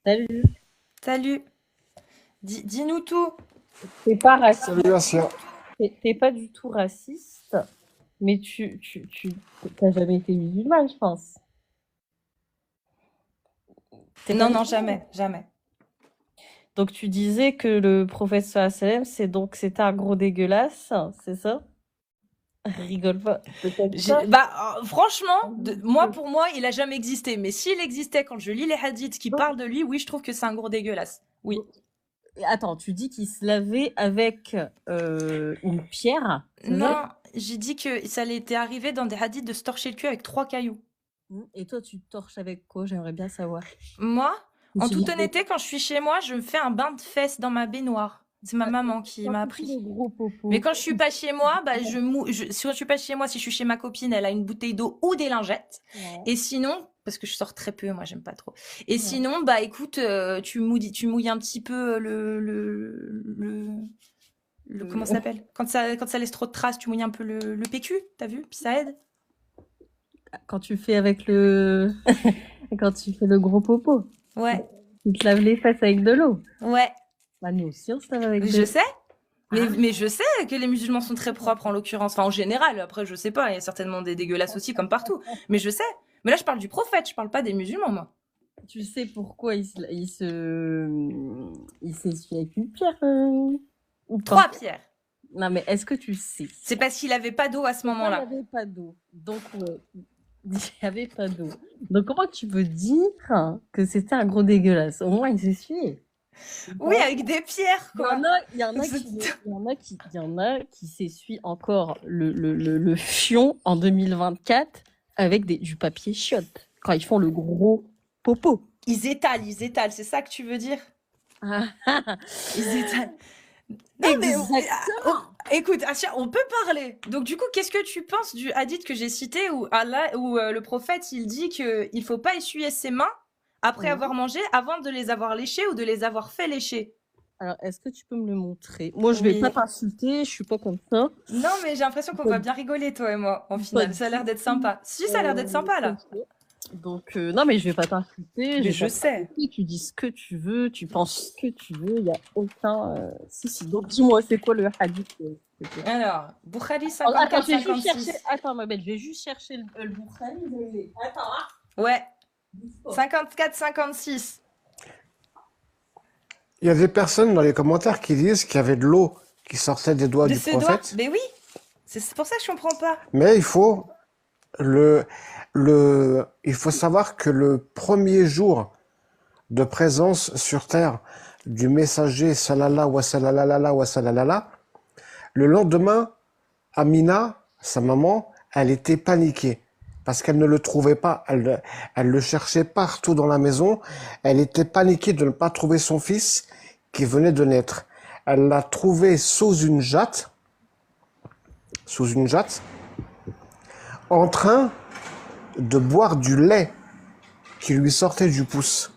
Salut. Salut, dis-nous tout. T'es pas raciste. Salut Asia. T'es pas du tout raciste, mais tu t'as jamais été musulmane, je pense. T'es pas Non, non, musulmane. jamais, jamais. Donc tu disais que le prophète sallallahu alayhi wa sallam, c'était un gros dégueulasse, c'est ça? Rigole pas. Peut-être ça. Bah, franchement, moi, pour moi, il a jamais existé. Mais s'il existait, quand je lis les hadiths qui Donc, parlent de lui, oui, je trouve que c'est un gros dégueulasse. Oui. donc, attends, tu dis qu'il se lavait avec une pierre, c'est ça? Non, j'ai dit que ça lui était arrivé dans des hadiths de se torcher le cul avec 3 cailloux. Et toi, tu te torches avec quoi? J'aimerais bien savoir. Moi, Tu en toute utilises honnêteté, quand je suis chez moi, je me fais un bain de fesses dans ma baignoire. C'est ma maman qui quand m'a tu fais le appris. gros Mais popo. quand je suis pas chez moi, bah si je suis pas chez moi, si je suis chez ma copine, elle a une bouteille d'eau ou des lingettes. Ouais, Et sinon, parce que je sors très peu, moi j'aime pas trop. Et ouais. sinon, bah écoute, tu mouilles un petit peu comment ça Le- s'appelle? Quand ça laisse trop de traces, tu mouilles un peu le PQ, t'as vu? Puis ça aide. Quand tu fais avec le quand tu fais le gros popo, Ouais, tu te laves les fesses avec de l'eau. ouais, Bah nous aussi on se lave avec de je l'eau. sais. Mais, Ah, mais je sais que les musulmans sont très propres en l'occurrence. Enfin, en général, après, je sais pas, il y a certainement des dégueulasses aussi comme partout. Mais je sais. Mais là, je parle du prophète, je parle pas des musulmans, moi. tu sais pourquoi il s'essuie avec une pierre ou pas? 3 pierres. Non mais est-ce que tu sais? C'est parce qu'il avait pas d'eau à ce Pourquoi il n'y moment-là. avait pas d'eau? Donc ouais, il n'y avait pas d'eau. Donc comment tu veux dire que c'était un gros dégueulasse? Au moins il s'essuyait. Oui, avec des pierres, quoi. Il y en a qui s'essuient encore le fion en 2024 avec du papier chiotte quand ils font le gros popo. Ils étalent, c'est ça que tu veux dire? Ah, Ils étalent. Non, mais exactement. écoute, Asia, on peut parler. Donc, du coup, qu'est-ce que tu penses du hadith que j'ai cité où, le prophète il dit qu'il faut pas essuyer ses mains après avoir mangé avant de les avoir léchées ou de les avoir fait lécher? Alors, est-ce que tu peux me le montrer? Moi, je vais pas Oui. t'insulter, je suis pas comme ça. Non, mais j'ai l'impression qu'on Pas, va bien rigoler, toi et moi, en pas final. Ça a l'air du d'être tout. sympa. Si, ça a l'air d'être sympa, là. Ok. Donc, non, mais je vais pas t'insulter, je Mais vais je pas sais. t'insulter. Tu dis ce que tu veux, tu penses ce que tu veux, il n'y a aucun souci. Donc, dis-moi, c'est quoi le hadith, s'il te plaît? Alors, Bukhari Oh, attends, je vais juste 54-56. chercher. Attends, ma belle, je vais juste chercher le Bukhari. Attends, hein. Ouais, Dis-moi. 54-56. Il y a des personnes dans les commentaires qui disent qu'il y avait de l'eau qui sortait des doigts De du ses doigts? prophète, Mais oui, c'est pour ça que je comprends pas. mais le, il faut savoir que le premier jour de présence sur terre du messager sallallahu wa sallallahu wa sallallahu, le lendemain, Amina, sa maman, elle était paniquée parce qu'elle ne le trouvait pas. Elle le cherchait partout dans la maison. Elle était paniquée de ne pas trouver son fils qui venait de naître. Elle l'a trouvé sous une jatte, en train de boire du lait qui lui sortait du pouce.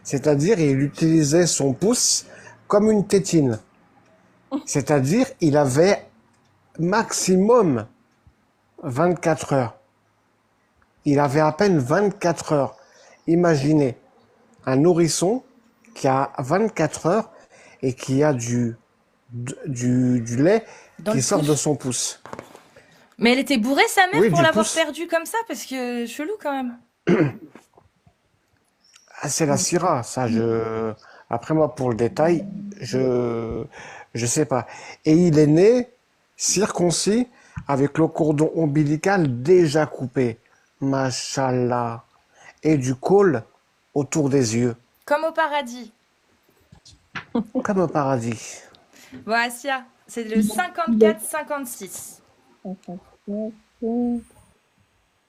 C'est-à-dire, il utilisait son pouce comme une tétine. C'est-à-dire, il avait maximum 24 heures. Il avait à peine 24 heures. Imaginez un nourrisson qui a 24 heures et qui a du lait Dans le qui sort de pouce. son pouce. Mais elle était bourrée, sa mère, Oui, pour du l'avoir pouce. perdue comme ça, parce que chelou quand même. Ah, c'est la syrah, ça, après moi, pour le détail, je sais pas. Et il est né circoncis avec le cordon ombilical déjà coupé. Mashallah. Et du col autour des yeux. Comme au paradis. Comme au paradis. Bon, Asia, c'est le 54-56.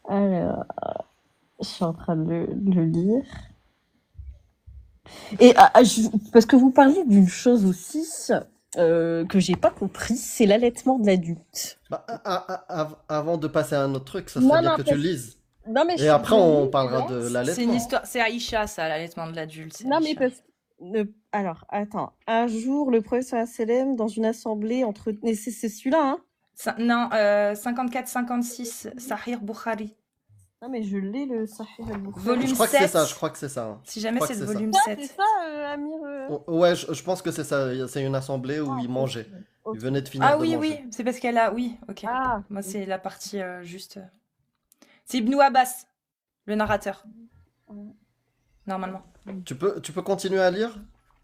Alors, je suis en train de le lire. Et parce que vous parliez d'une chose aussi que j'ai pas compris, c'est l'allaitement de l'adulte. Bah, avant de passer à un autre truc, ça serait Non, bien non, que tu lises. non, mais Et après, je on lis, parlera mais de C'est une l'allaitement. histoire, c'est Aïcha, ça, l'allaitement de l'adulte, c'est non, mais Aïcha. parce alors, attends. Un jour, le professeur SLM, dans une assemblée entre... C'est celui-là, hein? Non, 54-56, Sahih Bukhari. Non, mais je l'ai, le Sahih al-Bukhari. Volume Je crois que c'est 7. ça, je crois que c'est ça. Hein. Si jamais crois c'est que le c'est ça. volume Ça, 7. c'est ça, Amir Ouais, je pense que c'est ça. C'est une assemblée où ils mangeaient. Ok. Ils venaient de finir Ah de oui, manger. oui, c'est parce qu'elle a. Oui, ok. Ah, Moi, c'est la partie juste. C'est Ibn Abbas, le narrateur, normalement. Tu peux continuer à lire?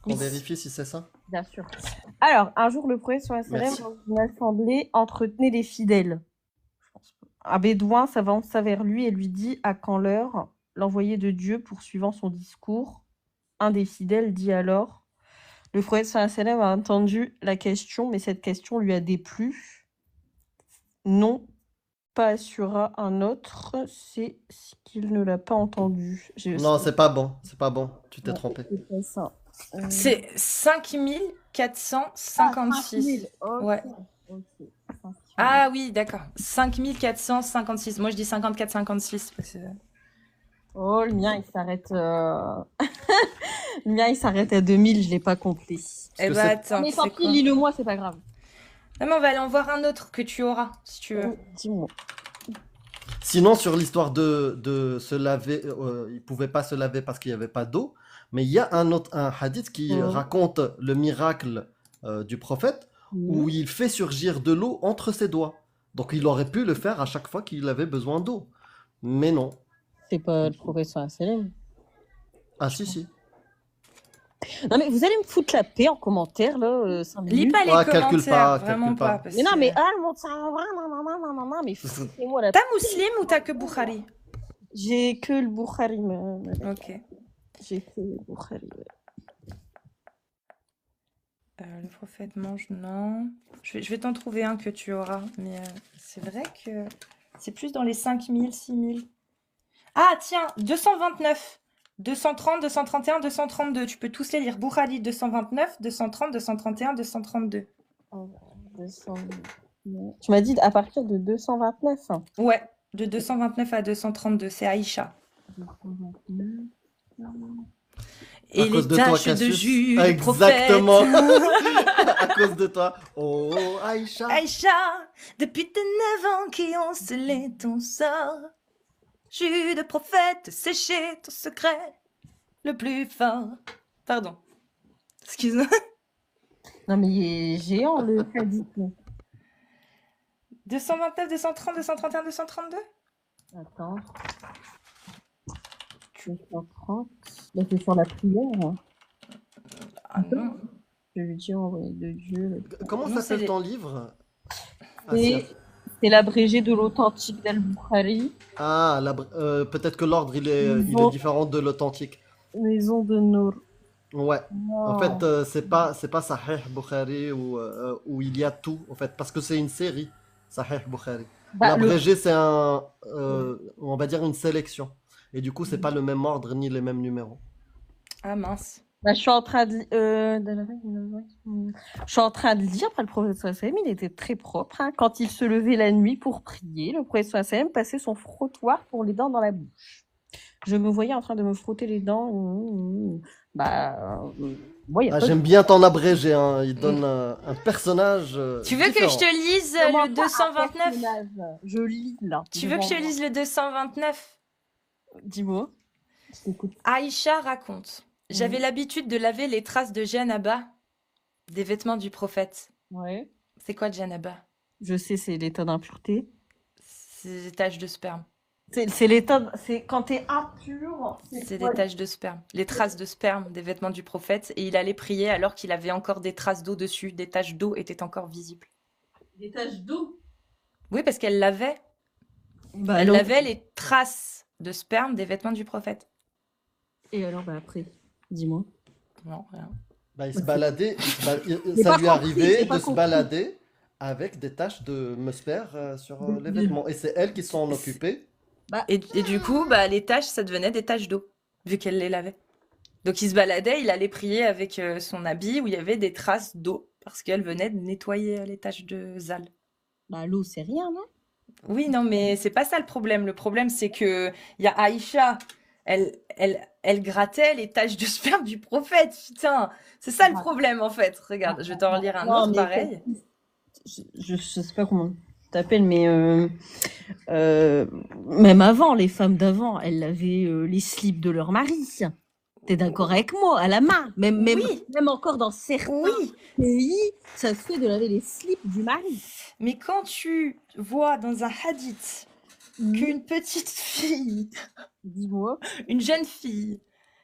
Qu'on Oui. vérifie si c'est ça? bien sûr. Alors, un jour, le prophète sallallahu alayhi wa Merci. sallam, dans une assemblée, entretenait les fidèles. Un bédouin s'avança vers lui et lui dit à quand l'heure. L'envoyé de Dieu, poursuivant son discours, un des fidèles dit alors le prophète sallallahu alayhi wa sallam a entendu la question, mais cette question lui a déplu. Non, pas assura un autre, c'est qu'il ne l'a pas entendu. Non, c'est pas bon. C'est pas bon. Tu t'es trompé. C'est pas ça. C'est 5456. Ouais. Ok. Ah oui, d'accord. 5456. Moi, je dis 54-56. Parce que... Oh, le mien, il s'arrête. Le mien, il s'arrête à 2000, je l'ai pas compté. Eh que bah c'est- attends, Mais tant c'est pis, quoi? lis-le moi, c'est pas grave. Non, mais on va aller en voir un autre que tu auras, si tu veux. Dis-moi. Sinon, sur l'histoire de se laver, il pouvait pas se laver parce qu'il n'y avait pas d'eau. Mais il y a un hadith qui Mhm. raconte le miracle du prophète où il fait surgir de l'eau entre ses doigts. Donc il aurait pu le faire à chaque fois qu'il avait besoin d'eau. Mais non. C'est pas le professeur Salem. Ah si, si. Non, mais vous allez me foutre la paix en commentaire, là, 5 Lis minutes. pas les Ah, calcule commentaires, pas, vraiment calcule pas. parce Mais non, que- mais le monde, ça va, non, mais foutez-moi la T'as Muslim ou t'as que Bukhari? J'ai que le Bukhari, Ok. j'ai que le Bukhari. Ouais. Le prophète mange, non. Je vais t'en trouver un que tu auras, mais c'est vrai que c'est plus dans les 5000, 6000. Ah, tiens, 229, 230, 231, 232. Tu peux tous les lire. Bukhari 229, 230, 231, 232. 200... Tu m'as dit à partir de 229. Hein. Ouais, de 229 à 232, c'est Aïcha. 229. Et À les cause de toi, taches de Cassius. jus du Exactement. prophète. À cause de toi. Oh, Aïcha. Aïcha, depuis tes 9 ans qui ont scellé ton sort, jus de prophète, séché ton secret le plus fort. Pardon. Excuse-moi. Non, mais il est géant, le hadith. 229, 230, 231, 232. Attends. 230. Là, c'est sur la prière. Hein. Ah non. Je lui dis envoyé de Dieu. Comment Non, c'est s'appelle les- ton livre? Ah, C'est l'abrégé de l'authentique d'Al-Bukhari. Peut-être que l'ordre il est Bon. différent de l'authentique. Maison de Nour. Ouais. En Oh. fait, c'est pas Sahih Bukhari où il y a tout en fait parce que c'est une série Sahih Bukhari. Bah, le- L'abrégé c'est on va dire une sélection et du coup c'est pas le même ordre ni les mêmes numéros. Ah mince. Bah, je suis en train de je suis en train de lire. Après, le professeur Salem, il était très propre. Hein. Quand il se levait la nuit pour prier, le professeur Salem passait son frottoir pour les dents dans la bouche. Je me voyais en train de me frotter les dents. Ouais, y a Ah, pas de- j'aime bien ton abrégé, hein. Il donne un personnage. Tu veux que différent. je te lise Comment le pas un 229? personnage Je lis là. Tu veux que je te devant lise le 229? moi. Dis-moi. Je t'écoute. Aïcha raconte. J'avais l'habitude de laver les traces de janaba des vêtements du prophète. Ouais. C'est quoi le janaba? Je sais, c'est l'état d'impureté. C'est des taches de sperme. C'est l'état. C'est quand t'es impur. C'est quoi des taches de sperme. Les traces de sperme des vêtements du prophète. Et il allait prier alors qu'il avait encore des traces d'eau dessus. Des taches d'eau étaient encore visibles. Des taches d'eau. Oui, parce qu'elle lavait. Bah, Elle alors- lavait les traces de sperme des vêtements du prophète. Et alors, bah après, dis-moi. Non, rien. Bah, il se baladait, J'ai ça pas lui compris, arrivait j'ai pas de se compris. balader avec des taches de musper sur les vêtements. Et c'est elle qui s'en occupait. Et du coup, bah, les taches, ça devenait des taches d'eau, vu qu'elle les lavait. Donc il se baladait, il allait prier avec son habit où il y avait des traces d'eau, parce qu'elle venait de nettoyer les taches de zal. Bah, l'eau, c'est rien, non? Oui, non, mais c'est pas ça le problème. Le problème, c'est que il y a Aïcha, elle grattait les taches de sperme du prophète. Putain, c'est ça le problème en fait. Regarde, je vais t'en relire un Non, autre mais pareil. je sais pas comment. t'appelles, mais même avant, les femmes d'avant, elles avaient les slips de leur mari. T'es d'accord avec moi, à la main. Oui. Même encore dans certains Oui, pays, ça se fait de laver les slips du mari. mais quand tu vois dans un hadith qu'une petite fille, Dis-moi. une jeune fille,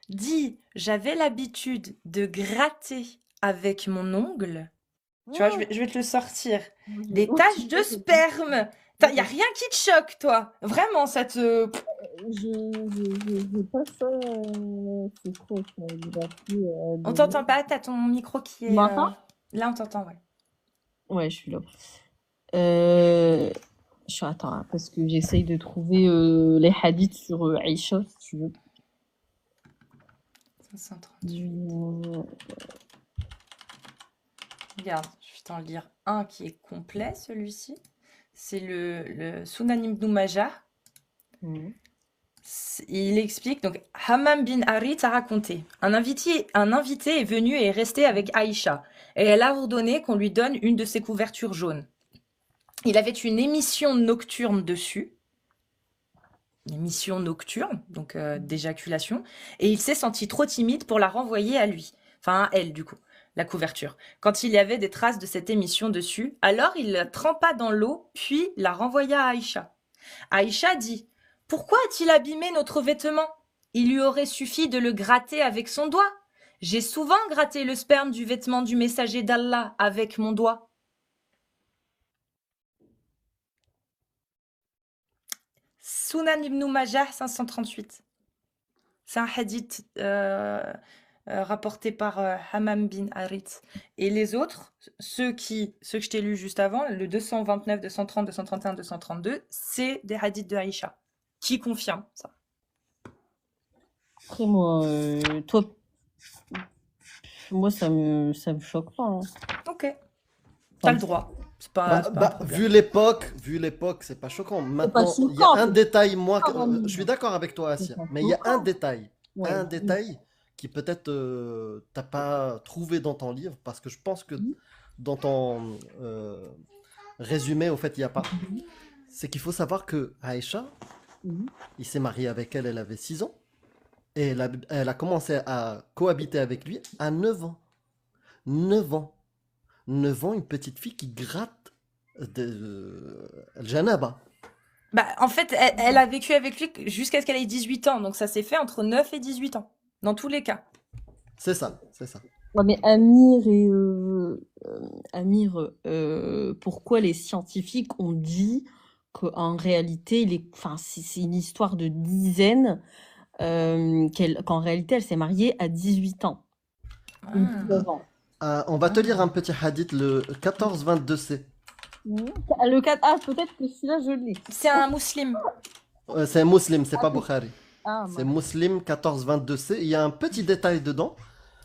dit j'avais l'habitude de gratter avec mon ongle, tu vois, je vais te le sortir. Des taches de sperme. Il n'y a rien qui te choque, toi. Vraiment, ça te. Je pas ça. C'est quoi ça? On t'entend pas, t'as ton micro qui est. Tu m'entends? Là, on t'entend, ouais. Ouais, je suis là. Attends, hein, parce que j'essaye de trouver les hadiths sur Aïcha, si tu veux. 538. Regarde, je vais t'en lire un qui est complet, celui-ci. C'est le Sunan ibn Majah. Il explique, donc Hammam bin Harith a raconté, un invité est venu et est resté avec Aïcha, et elle a ordonné qu'on lui donne une de ses couvertures jaunes. Il avait une émission nocturne dessus, une émission nocturne, donc d'éjaculation, et il s'est senti trop timide pour la renvoyer à lui, enfin à elle du coup, la couverture. Quand il y avait des traces de cette émission dessus, alors il la trempa dans l'eau, puis la renvoya à Aïcha. Aïcha dit: pourquoi a-t-il abîmé notre vêtement? Il lui aurait suffi de le gratter avec son doigt. J'ai souvent gratté le sperme du vêtement du messager d'Allah avec mon doigt. Sunan ibn Majah 538. C'est un hadith rapporté par Hammam bin Harith. Et les autres, ceux que je t'ai lus juste avant, le 229, 230, 231, 232, c'est des hadiths de Aïcha. Qui confirme ça? Après, moi, ça me choque pas. Hein. Ok. T'as le droit. C'est pas, c'est pas un problème. Vu l'époque, c'est pas choquant. Maintenant, il y a un détail, moi, je suis d'accord avec toi, Assia, mais il y a un détail, qui peut-être t'as pas trouvé dans ton livre, parce que je pense que dans ton résumé, au fait, il n'y a pas. C'est qu'il faut savoir que Aïcha, il s'est marié avec elle, elle avait 6 ans, et elle a commencé à cohabiter avec lui à 9 ans. 9 ans. 9 ans, une petite fille qui gratte le janaba. Bah, en fait, elle a vécu avec lui jusqu'à ce qu'elle ait 18 ans, donc ça s'est fait entre 9 et 18 ans, dans tous les cas. C'est ça, c'est ça. Ouais, mais Amir, pourquoi les scientifiques ont dit qu'en réalité, c'est une histoire de dizaines, qu'en réalité, elle s'est mariée à 18 ans. Ou 19 ans. On va te lire un petit hadith, le 14-22c. Le 4, peut-être que celui-là, je l'ai. C'est un musulman. C'est Muslim, c'est pas Bukhari. C'est mince. Muslim 14-22c. Il y a un petit détail dedans,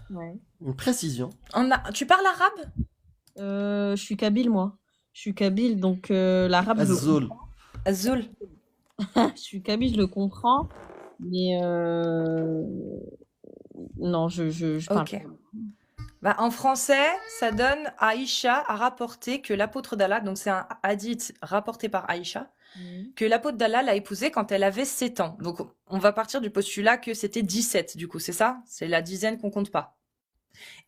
une précision. Tu parles arabe? Je suis kabyle, moi. Je suis kabyle, donc l'arabe, je le Azul. comprends. Azul. Je suis kabyle, je le comprends. Mais non, je parle Ok. Bah, en français, ça donne Aïcha a rapporté que l'apôtre d'Allah, donc c'est un hadith rapporté par Aïcha, que l'apôtre d'Allah l'a épousée quand elle avait 7 ans. Donc on va partir du postulat que c'était 17 du coup, c'est ça? C'est la dizaine qu'on compte pas.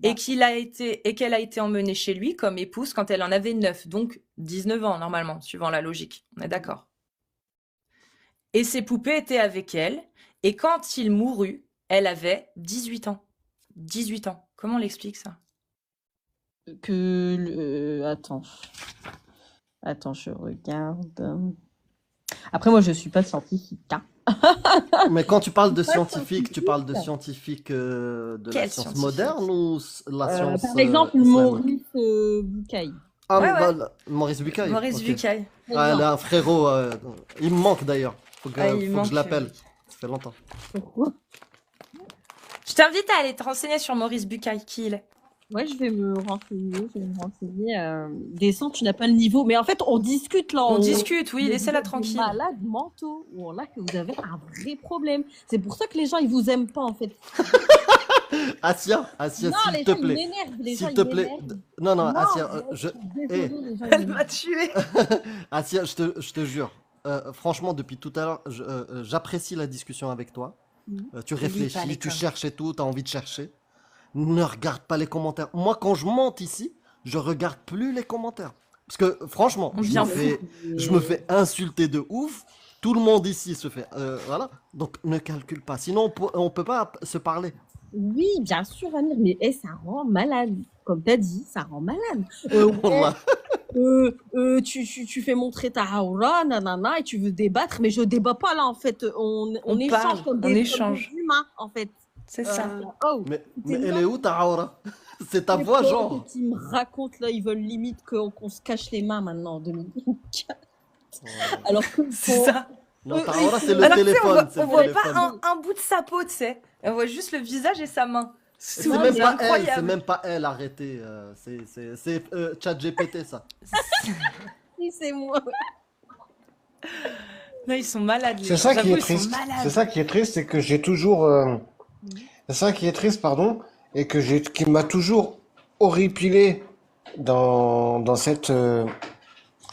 Et qu'elle a été emmenée chez lui comme épouse quand elle en avait 9, donc 19 ans normalement, suivant la logique. On est d'accord. Et ses poupées étaient avec elle, et quand il mourut, elle avait 18 ans. 18 ans. Comment on l'explique ça? Attends, je regarde. Après, moi, je suis pas scientifique. Hein. Mais quand tu parles de scientifique, tu parles de scientifique de la Quel science scientifique? moderne ou la science Par exemple, islamique? Maurice Bucaille. Ah, Ouais, voilà, Maurice Bucaille. Maurice ok. Bucaille. Ah, elle a un frérot, il me manque d'ailleurs. Faut que, Ah, faut il que manque, je l'appelle. Ça fait longtemps. Pourquoi? Je t'invite à aller te renseigner sur Maurice Bucaille, qui il est. Ouais, je vais me renseigner. Descends, tu n'as pas le niveau. Mais en fait, on discute là. On discute, oui, Mais laissez-la vous êtes tranquille. des malades mentaux. Ou là que vous avez un vrai problème. C'est pour ça que les gens, ils vous aiment pas, en fait. Asia, Non, s'il les te gens, ils plaît. m'énervent. Les gens, S'il ils te plaît. m'énervent. Non, non, Non, Asia, je suis eh, désolée, les gens, Elle ils m'a m'énervent. tué. Asia, je te jure. Franchement, depuis tout à l'heure, j'apprécie la discussion avec toi. Tu Lis pas les réfléchis, tu com. cherches et tout, tu as envie de chercher. Ne regarde pas les commentaires. Moi, quand je monte ici, je regarde plus les commentaires. Parce que franchement, On devient fou. je me fais insulter de ouf. Tout le monde ici se fait. Voilà. Donc ne calcule pas. Sinon, on peut pas se parler. Oui, bien sûr, Amir, mais ça rend malade. Comme tu as dit, ça rend malade. Ouais, Wallah. tu fais montrer ta aura, nanana, et tu veux débattre, mais je débat pas là, en fait. On échange parle, comme on des échange. humains, en fait. C'est ça. Oh, Mais elle est où ta aura? C'est ta les voix, potes genre. qui me racontent là, ils veulent limite qu'on se cache les mains maintenant en 2024. Alors que C'est ça. Non, ta aura, c'est le Alors, tu sais, téléphone. c'est on le voit téléphone. pas un bout de sa peau, tu sais. On voit juste le visage et sa main. C'est Non, même mais pas elle, c'est incroyable. même pas elle, arrêtez. C'est ChatGPT, ça. oui, c'est moi. Là, ils sont malades. Les C'est gens. ça qui J'avoue, est ils sont triste. malades. C'est ça qui est triste, c'est que j'ai toujours. C'est ça qui est triste, pardon, et qui m'a toujours horripilé dans cette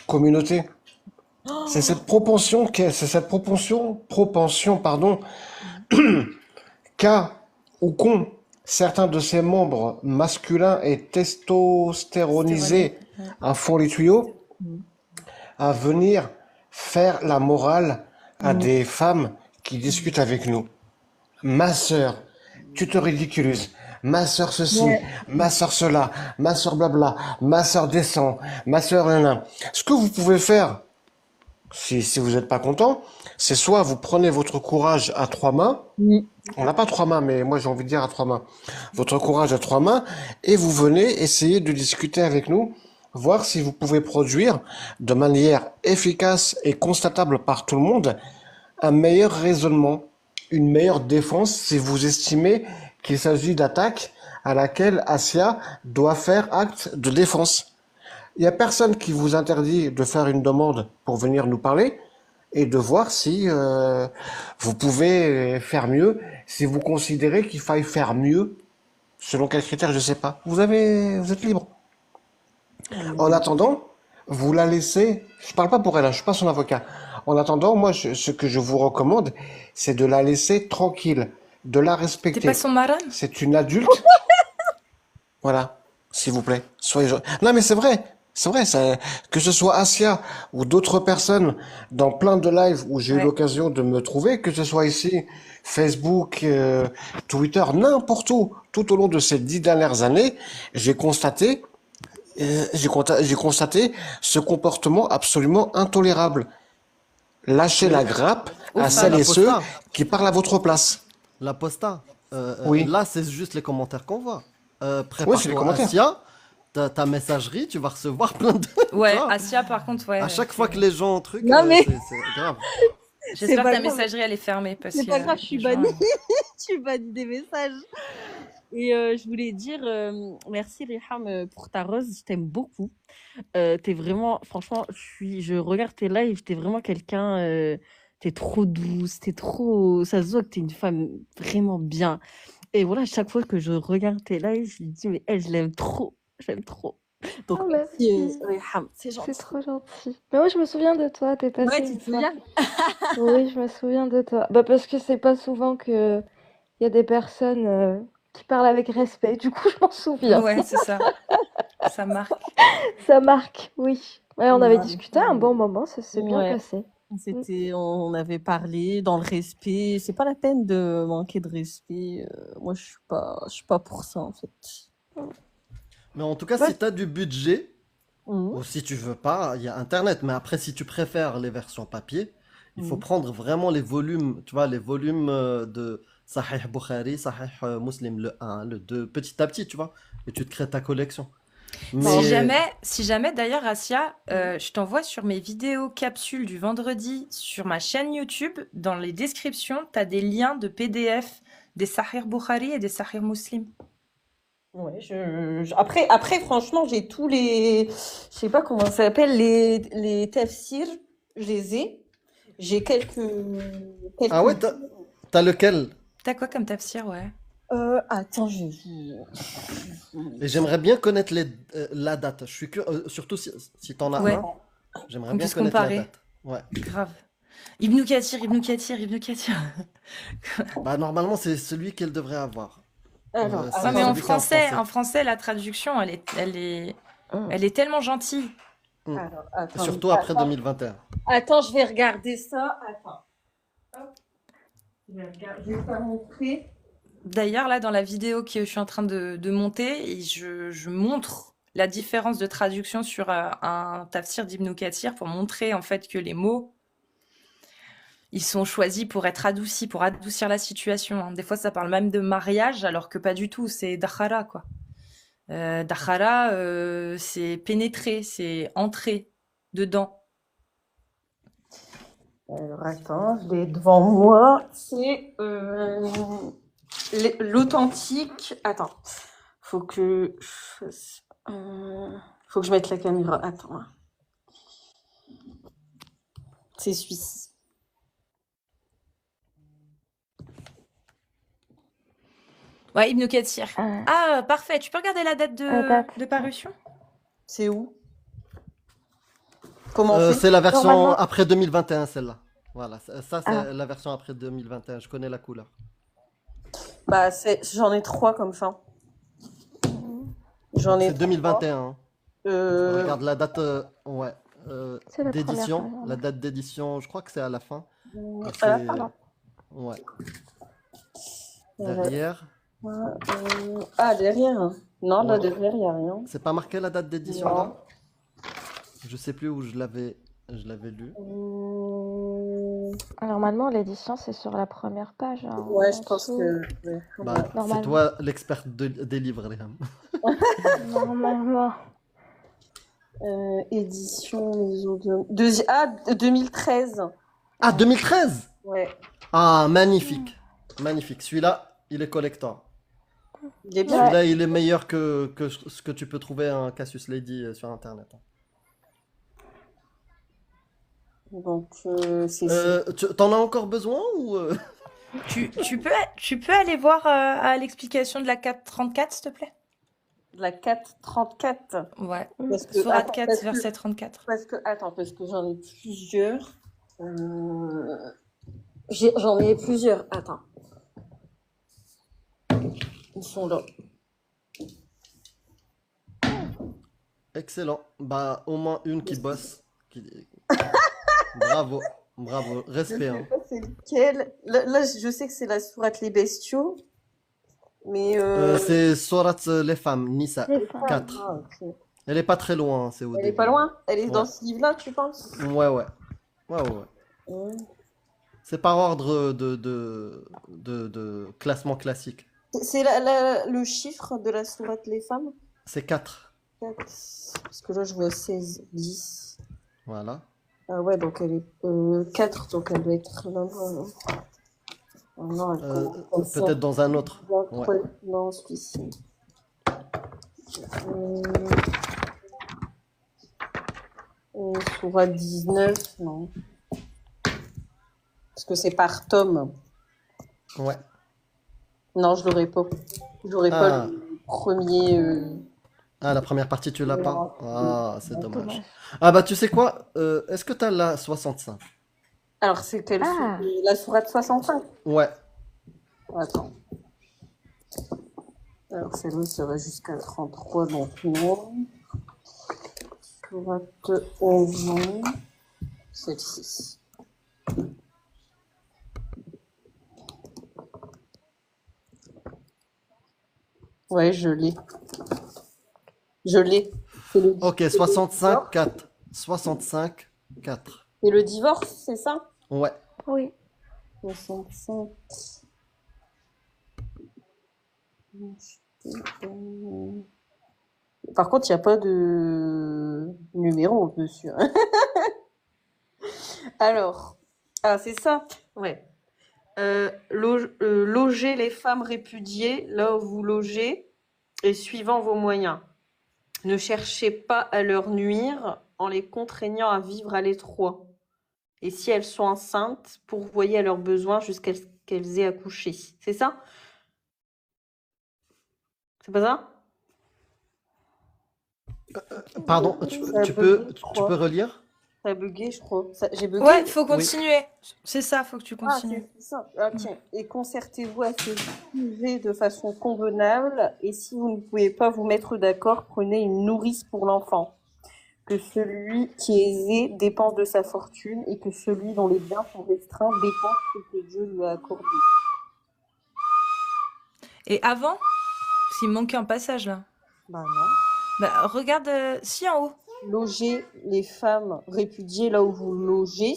communauté. C'est cette propension, pardon, qu'a ou qu'ont certains de ses membres masculins et testostéronisés à fond les tuyaux à venir faire la morale à des femmes qui discutent avec nous. Ma sœur, tu te ridiculises. Ma sœur ceci, ma sœur cela, ma sœur blabla, ma sœur descend, ma sœur nana. Ce que vous pouvez faire, si vous n'êtes pas content, c'est soit vous prenez votre courage à trois mains, on n'a pas trois mains, mais moi j'ai envie de dire à trois mains, votre courage à trois mains, et vous venez essayer de discuter avec nous, voir si vous pouvez produire de manière efficace et constatable par tout le monde un meilleur raisonnement, une meilleure défense si vous estimez qu'il s'agit d'attaques à laquelle Asia doit faire acte de défense. Il n'y a personne qui vous interdit de faire une demande pour venir nous parler et de voir si vous pouvez faire mieux, si vous considérez qu'il faille faire mieux, selon quels critères, je ne sais pas. Vous êtes libre. En attendant, vous la laissez, je parle pas pour elle, je suis pas son avocat. En attendant, moi, ce que je vous recommande, c'est de la laisser tranquille, de la T'es respecter. pas son maran? C'est une adulte. Voilà, s'il vous plaît. Non, mais c'est vrai. C'est vrai, que ce soit Asia ou d'autres personnes dans plein de lives où j'ai eu l'occasion de me trouver, que ce soit ici, Facebook, Twitter, n'importe où, tout au long de ces 10 dernières années, j'ai constaté ce comportement absolument intolérable. Lâchez la grappe à celles et ceux qui parlent à votre place. L'apostat. Oui. Là, c'est juste les commentaires qu'on voit. Oui, c'est les Prépare-toi, commentaires. Asia. Ta messagerie, tu vas recevoir plein de. Ouais, Tu vois, Asia, par contre, ouais. à chaque fois que les gens truc, Non, mais- c'est grave. J'espère C'est pas que ta grave. messagerie, elle est fermée. Parce C'est que, pas grave, je suis les gens, bannie. Je suis bannie des messages. Et je voulais dire merci Riham pour ta rose, je t'aime beaucoup. T'es vraiment, franchement, je regarde tes lives, t'es vraiment quelqu'un, t'es trop douce, ça se voit que t'es une femme vraiment bien. Et voilà, chaque fois que je regarde tes lives, je me dis, mais elle, je l'aime trop, Donc, Oh, merci merci. Riham, c'est gentil. C'est trop gentil. Mais moi, je me souviens de toi, t'es passé Ouais, tu une te fois. souviens? Oui, je me souviens de toi. Bah, parce que c'est pas souvent que il y a des personnes qui parlent avec respect. Du coup, je m'en souviens. Ouais, c'est ça. Ça marque. Ça marque, oui. Ouais, on avait Ouais. discuté un bon moment, ça s'est bien Ouais. passé. On avait parlé dans le respect. C'est pas la peine de manquer de respect. Moi, je suis pas pour ça, en fait. Mais en tout cas, Ouais. si tu as du budget, Mhm. ou si tu veux pas, il y a Internet. Mais après, si tu préfères les versions papier, il faut Mhm. prendre vraiment les volumes, tu vois, les volumes de Sahih Bukhari, Sahih Muslim, le 1, le 2, petit à petit, tu vois, et tu te crées ta collection. Mais Si jamais d'ailleurs, Asia, je t'envoie sur mes vidéos capsules du vendredi sur ma chaîne YouTube, dans les descriptions, tu as des liens de PDF des Sahih Bukhari et des Sahih Muslim. Ouais, après, franchement, j'ai tous les. Je sais pas comment ça s'appelle, les tafsirs, je les ai. J'ai quelques. ah ouais, t'as lequel? T'as quoi comme tafsir, ouais? Attends, Et j'aimerais bien connaître la date. Je suis surtout si t'en as Ouais, un, j'aimerais on bien puisse connaître la comparer. date. Ouais. Grave. Ibn Kathir, Ibn Kathir, Ibn Kathir. Bah, normalement, c'est celui qu'elle devrait avoir. Alors, C'est Ouais, mais attends. celui qui est en français. en français, la traduction, elle est tellement gentille. Mm. Alors, attends. Surtout après 2021. Attends, je vais regarder ça. Attends. Hop. Je vais te montrer. D'ailleurs, là, dans la vidéo que je suis en train de monter, je montre la différence de traduction sur un tafsir d'Ibn Kathir pour montrer en fait que les mots, ils sont choisis pour être adoucis, pour adoucir la situation, hein. Des fois, ça parle même de mariage, alors que pas du tout, c'est dakhara, quoi. Dakhara, c'est pénétrer, c'est entrer dedans. Alors, attends, je l'ai devant moi. C'est l'authentique. Attends, faut que faut que je mette la caméra. Attends. C'est suisse. Ouais, Ibn Kathir. Ah, parfait. Tu peux regarder la date de parution? C'est où? Comment on fait? C'est la version Normalement- après 2021, celle-là. Voilà, ça c'est la version après 2021. Je connais la couleur. Bah, j'en ai 3 comme ça. J'en ai C'est 2021. Hein. Euh, Regarde la date ouais, C'est la d'édition. première fois. La date d'édition, je crois que c'est à la fin. pardon. Ouais. Ouais. Derrière, derrière. Non, là, Ouais. derrière, il n'y a rien. c'est pas marqué la date d'édition Non. là? Je sais plus où je l'avais lu. Normalement, l'édition, c'est sur la première page. Hein, Ouais, en je pense dessous. que. Ouais. Bah, c'est Normalement. toi l'experte des livres, Léam. Normalement. Édition maison de... 2013. Ah, 2013! Ouais. Ah, magnifique. Magnifique. Celui-là, il est collector. Il est bien. Celui-là, il est meilleur que ce que tu peux trouver un Cassius Lady sur Internet. Donc, T'en as encore besoin ou Tu peux aller voir à l'explication de la 434, s'il te plaît? la 434. Ouais. Parce que, Sourate attends, 4, verset 34. parce que j'en ai plusieurs. J'en ai plusieurs. Attends. Ils sont là. Excellent. Bah, au moins une qui bosse. Bravo. Bravo. Respect. Hein. C'est lequel? Là, je sais que c'est la sourate Les Bestiaux. Mais. C'est Sourate les femmes, Nisa Les femmes. 4. Ah, ok. Elle est pas très loin, hein, c'est au Elle est début. pas loin? Elle est dans Ouais. ce livre-là, tu penses? Ouais, ouais. Ouais, ouais, ouais. Ouais. C'est par ordre de classement classique. C'est le chiffre de la sourate Les Femmes? C'est 4. 4. Parce que là, je vois 16, 10. Voilà. Ah ouais, donc elle est 4, donc elle doit être là-bas. Oh non, elle commence comme ça. Peut-être dans un autre. Ouais. Non, celui-ci. Sourate 19, non. Parce que c'est par tome. Ouais. Non, je l'aurais pas. J'aurais pas le premier. Ah, la première partie, tu l'as pas? Non. Ah, c'est dommage. Dommage. Ah bah tu sais quoi? Est-ce que t'as la 65? Alors, c'est quelle Ah. la sourate 65? Ouais. Attends. Alors, celle-là, ça va jusqu'à 33, donc non. Sourate 11, non. Celle-ci. Ouais, je l'ai. Je l'ai. C'est le, Ok, 65, 4. 65, 4. c'est le divorce, c'est ça? Ouais. Oui. 65. Par contre, il n'y a pas de numéro dessus. Alors, c'est ça? Ouais. Loger les femmes répudiées là où vous logez et suivant vos moyens. Ne cherchez pas à leur nuire en les contraignant à vivre à l'étroit. Et si elles sont enceintes, pourvoyez à leurs besoins jusqu'à ce qu'elles aient accouché. C'est ça? C'est pas ça? Pardon, Ça a bugué, je tu crois. peux relire? Ça a bugué, je crois. J'ai bugué? Ouais, faut Oui. continuer. C'est ça, faut que tu Ah, continues. c'est ça. Ok. Et concertez-vous à ce sujet de façon convenable. Et si vous ne pouvez pas vous mettre d'accord, prenez une nourrice pour l'enfant. Que celui qui est aisé dépense de sa fortune et que celui dont les biens sont restreints dépense ce que Dieu lui a accordé. Et avant, s'il manquait un passage là. Bah non. Bah, regarde, si en haut. Logez les femmes répudiées là où vous logez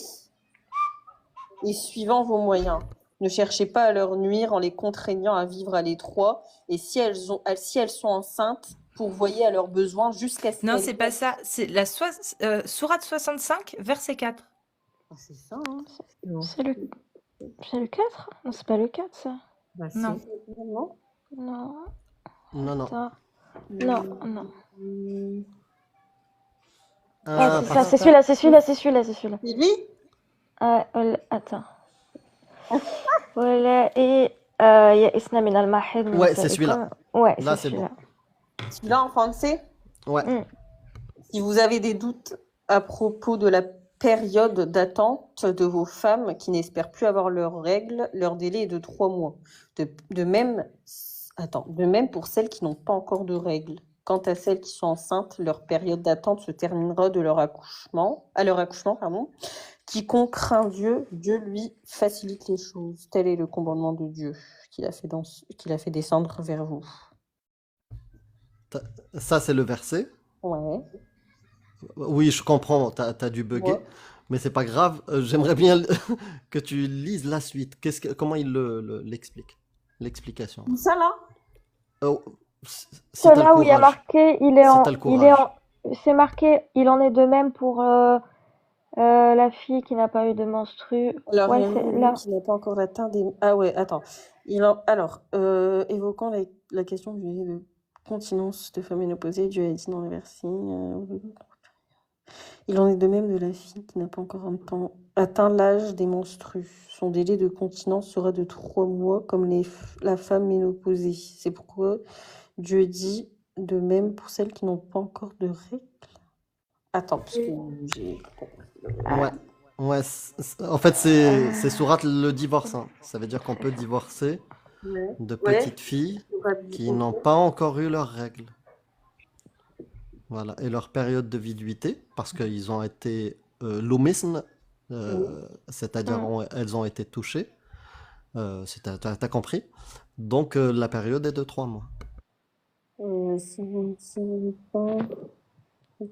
et suivant vos moyens. Ne cherchez pas à leur nuire en les contraignant à vivre à l'étroit. Et si elles sont enceintes, pourvoyez à leurs besoins jusqu'à ce Non, qu'elles... c'est pas ça. C'est la sourate 65, verset 4. Ah, c'est ça, hein. C'est le 4? Non, c'est pas le 4, ça. Bah, Non. c'est... non. Non. Non, non. Attends. Non, non. Ah, c'est ça, parce- c'est celui-là, c'est celui-là, c'est celui-là, c'est celui-là. C'est lui? Attends. Voilà, et Ya'isna min al-mahid. Ouais, c'est celui-là. Ouais, Là, c'est c'est bon. celui-là. Celui-là en français? Ouais. Si vous avez des doutes à propos de la période d'attente de vos femmes qui n'espèrent plus avoir leurs règles, leur délai est de 3 mois. De même pour celles qui n'ont pas encore de règles. Quant à celles qui sont enceintes, leur période d'attente se terminera à leur accouchement, pardon. Quiconque craint Dieu, Dieu lui facilite les choses. Tel est le commandement de Dieu qu'il a fait descendre vers vous. Ça, c'est le verset. Ouais. Oui, je comprends, t'as dû bugger, Ouais. mais c'est pas grave. J'aimerais bien que tu lises la suite. Comment il l'explique? L'explication. Ça là? Si C'est t'as le là où il y a courage. marqué, il est Si en, t'as le il est courage. c'est marqué, il en est de même pour la fille qui n'a pas eu de menstru. Alors, Ouais, il y a c'est une là. qui n'a pas encore atteint des... Ah ouais, attends. Évoquant la question du délai de continence de femme ménopausée, Dieu a dit dans le verset... il en est de même de la fille qui n'a pas encore atteint l'âge des menstrues. Son délai de continence sera de 3 mois, comme la femme ménopausée. C'est pourquoi Dieu dit de même pour celles qui n'ont pas encore de règles. Attends, parce que j'ai... Ouais. Ouais, en fait, c'est sourate le divorce, hein. Ça veut dire qu'on peut divorcer Ouais. de Ouais. petites filles qui n'ont pas encore eu leurs règles. Voilà. Et leur période de viduité, parce qu'ils ont été l'oumisn, c'est-à-dire elles ont été touchées. T'as compris? Donc, la période est de 3 mois. Si vous ne savez pas,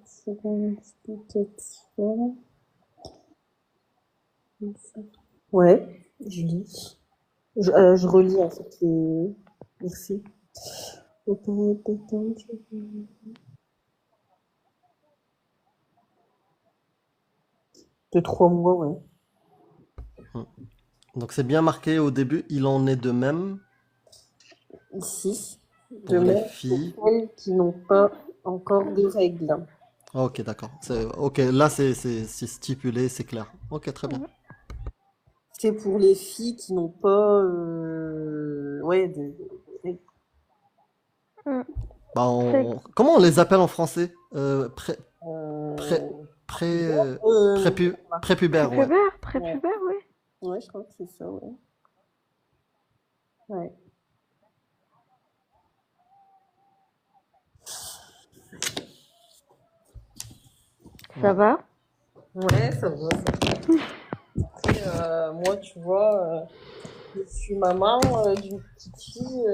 c'est une explication. Ouais, je lis. Je relis en fait les... Merci. De 3 mois, ouais. Donc, c'est bien marqué au début, il en est de même Ici, pour les filles. pour celles qui n'ont pas encore de règles. Ok, d'accord. Ok, là, c'est stipulé, c'est clair. Ok, très bien. C'est pour les filles qui n'ont pas de règles. Bah, comment on les appelle en français? Prépubère, ouais. Prépubère, oui. Ouais, je crois que c'est ça, ouais. Ouais. Ça va? Ouais, ça va. Après, moi, tu vois, je suis maman d'une petite fille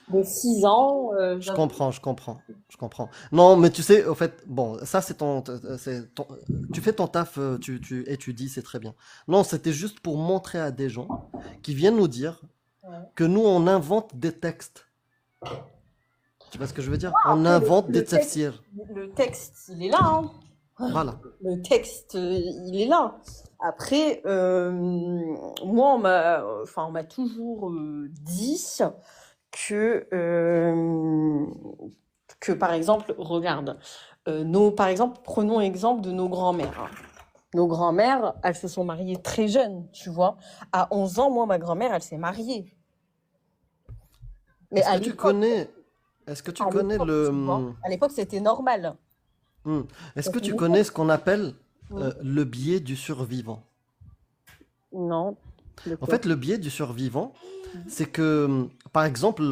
de 6 ans. Je comprends. Non, mais tu sais, au fait, bon, ça tu fais ton taf, tu étudies, c'est très bien. Non, c'était juste pour montrer à des gens qui viennent nous dire que nous, on invente des textes. Tu vois ce que je veux dire? On invente des tafsirs. Le texte, il est là, hein. Voilà. Le texte, il est là. Après, moi, on m'a toujours dit que, par exemple, regarde, par exemple, prenons exemple de nos grands-mères. Hein. Nos grands-mères, elles se sont mariées très jeunes, tu vois. À 11 ans, moi, ma grand-mère, elle s'est mariée. Mais Est-ce à que tu l'époque, connais Est-ce que tu À connais l'époque, tu vois. À l'époque, c'était normal. hmm, est-ce Ça que fait tu longtemps. connais ce qu'on appelle Mm. le biais du survivant? Non, de En quoi? fait, le biais du survivant, Mhm. c'est que, par exemple,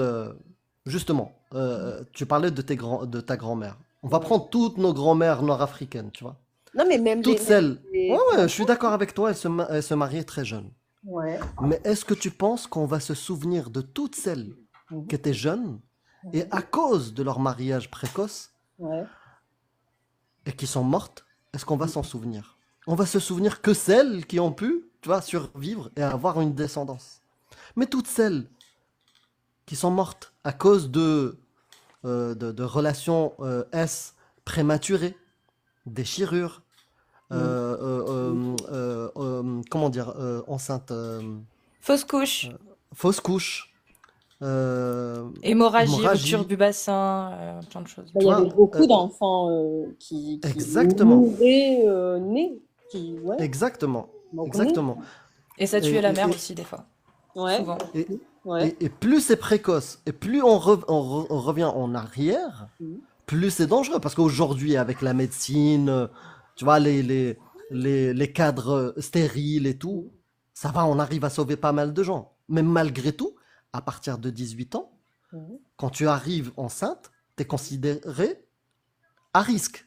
justement, tu parlais de ta grand-mère. On va Ouais. prendre toutes nos grand-mères nord-africaines, tu vois. Non, mais même Toutes même celles. Ouais, les ouais, je plantains. suis d'accord avec toi, elles se mariaient très jeunes. Ouais. Mais est-ce que tu penses qu'on va se souvenir de toutes celles Mhm. qui étaient jeunes et Mhm. à cause de leur mariage précoce Ouais. et qui sont mortes, est-ce qu'on va s'en souvenir? On va se souvenir que celles qui ont pu, tu vois, survivre et avoir une descendance. Mais toutes celles qui sont mortes à cause de relations S prématurées, déchirures, Mhm. comment dire, enceinte, Fausse couche, fausse couche, hémorragie, rupture hémorragie, du bassin, plein de choses. Bah, il tu y avait vois, beaucoup d'enfants qui exactement, mouraient nés, qui, ouais, exactement, donc nés. exactement. Et ça Et, tuait la mère et, aussi, des fois. Ouais, Souvent. et, ouais. et plus c'est précoce, et plus on revient en arrière, Mhm. plus c'est dangereux. Parce qu'aujourd'hui, avec la médecine, tu vois, les cadres stériles et tout, Mhm. ça va, on arrive à sauver pas mal de gens. Mais malgré tout, à partir de 18 ans, Mhm. quand tu arrives enceinte, tu es considéré à risque,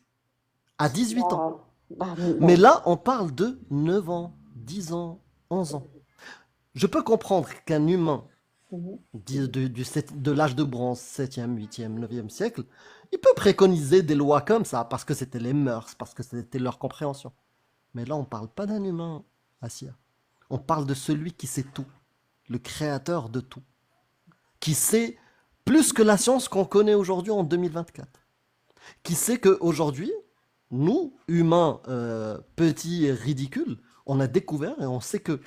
à 18 ans. Bah, bah, Mais bah, là, on parle de 9 ans, 10 ans, 11 ans. Je peux comprendre qu'un humain mhm. de l'âge de bronze, 7e, 8e, 9e siècle, il peut préconiser des lois comme ça, parce que c'était les mœurs, parce que c'était leur compréhension. Mais là, on ne parle pas d'un humain, Assia. On parle de celui qui sait tout, le créateur de tout, qui sait plus que la science qu'on connaît aujourd'hui en 2024, qui sait qu'aujourd'hui, nous, humains petits et ridicules, on a découvert et on sait que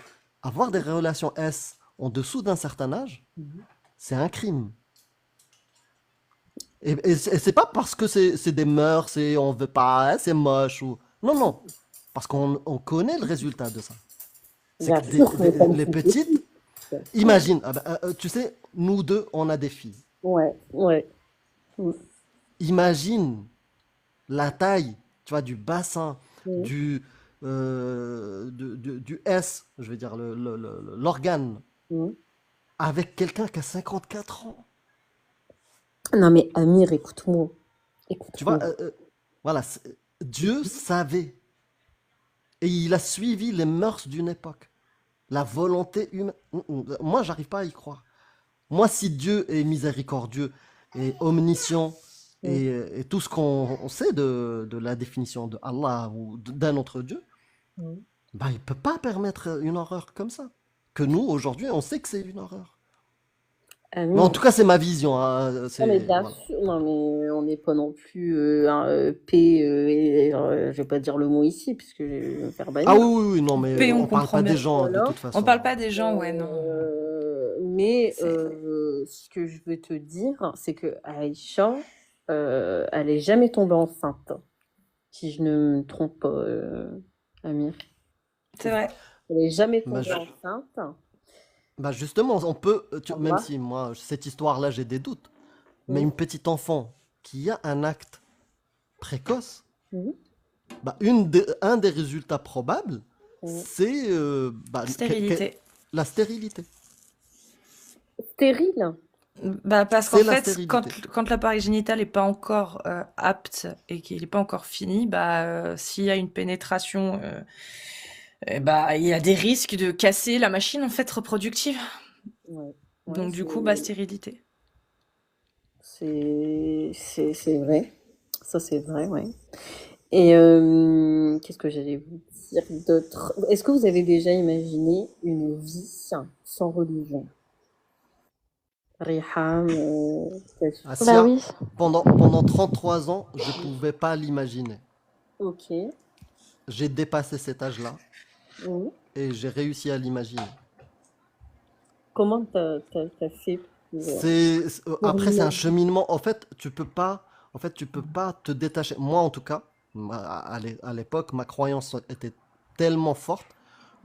avoir des relations S en dessous d'un certain âge, c'est un crime. Et c'est pas parce que c'est des mœurs et on veut pas, hein, c'est moche ou. Non, non. Parce qu'on connaît le résultat de ça. C'est Bien que sûr que ça me les fait plaisir, petites, bien sûr. imagine, ah ben, tu sais, nous deux, on a des filles. Ouais, ouais. Mhm. Imagine la taille, tu vois, du bassin, Mhm. du, du S, je veux dire, l'organe, Mhm. avec quelqu'un qui a 54 ans. Non mais Amir, écoute-moi. Tu vois, Écoute-moi. voilà, Dieu savait. Et il a suivi les mœurs d'une époque. La volonté humaine. Moi, j'arrive pas à y croire. Moi, si Dieu est miséricordieux et omniscient Mhm. et tout ce qu'on sait de la définition de Allah ou d'un autre Dieu, Mhm. bah, il peut pas permettre une horreur comme ça. Que nous, aujourd'hui, on sait que c'est une horreur. Mais en Amir. tout cas, c'est ma vision, hein, Non mais c'est, bien voilà. sûr, non mais on n'est pas non plus je vais pas dire le mot ici puisque je vais me faire Ah bannir. oui, oui, oui, non, mais P, on on parle comprend pas des bien. gens de Voilà. toute On façon. parle pas des gens, ouais, non. Mais C'est... ce que je veux te dire, c'est que Aïcha, elle est jamais tombée enceinte, si je ne me trompe pas, Amir. C'est vrai. Elle est jamais Bah, tombée enceinte. bah, justement, on peut, même Voilà. si moi, cette histoire-là, j'ai des doutes, mais Mhm. une petite enfant qui a un acte précoce, Mhm. bah, un des résultats probables, Mhm. c'est bah, Stérilité. la stérilité. Stérile. Bah, parce qu'en C'est la fait, stérilité. quand l'appareil génital n'est pas encore apte et qu'il n'est pas encore fini, bah, s'il y a une pénétration, bah, il y a des risques de casser la machine en fait reproductive. Ouais. Ouais, Donc du coup, bah, stérilité. c'est vrai. Ça, c'est vrai, ouais. Et qu'est-ce que j'allais vous dire d'autre? Est-ce que vous avez déjà imaginé une vie sans religion? Riham, peut-être. Bah Asia, oui. pendant 33 ans, je pouvais pas l'imaginer. Ok. J'ai dépassé cet âge-là Mhm. et j'ai réussi à l'imaginer. Comment t'as fait pour Après, c'est un l'imaginer? cheminement. En fait, tu peux pas te détacher. Moi, en tout cas, à l'époque, ma croyance était tellement forte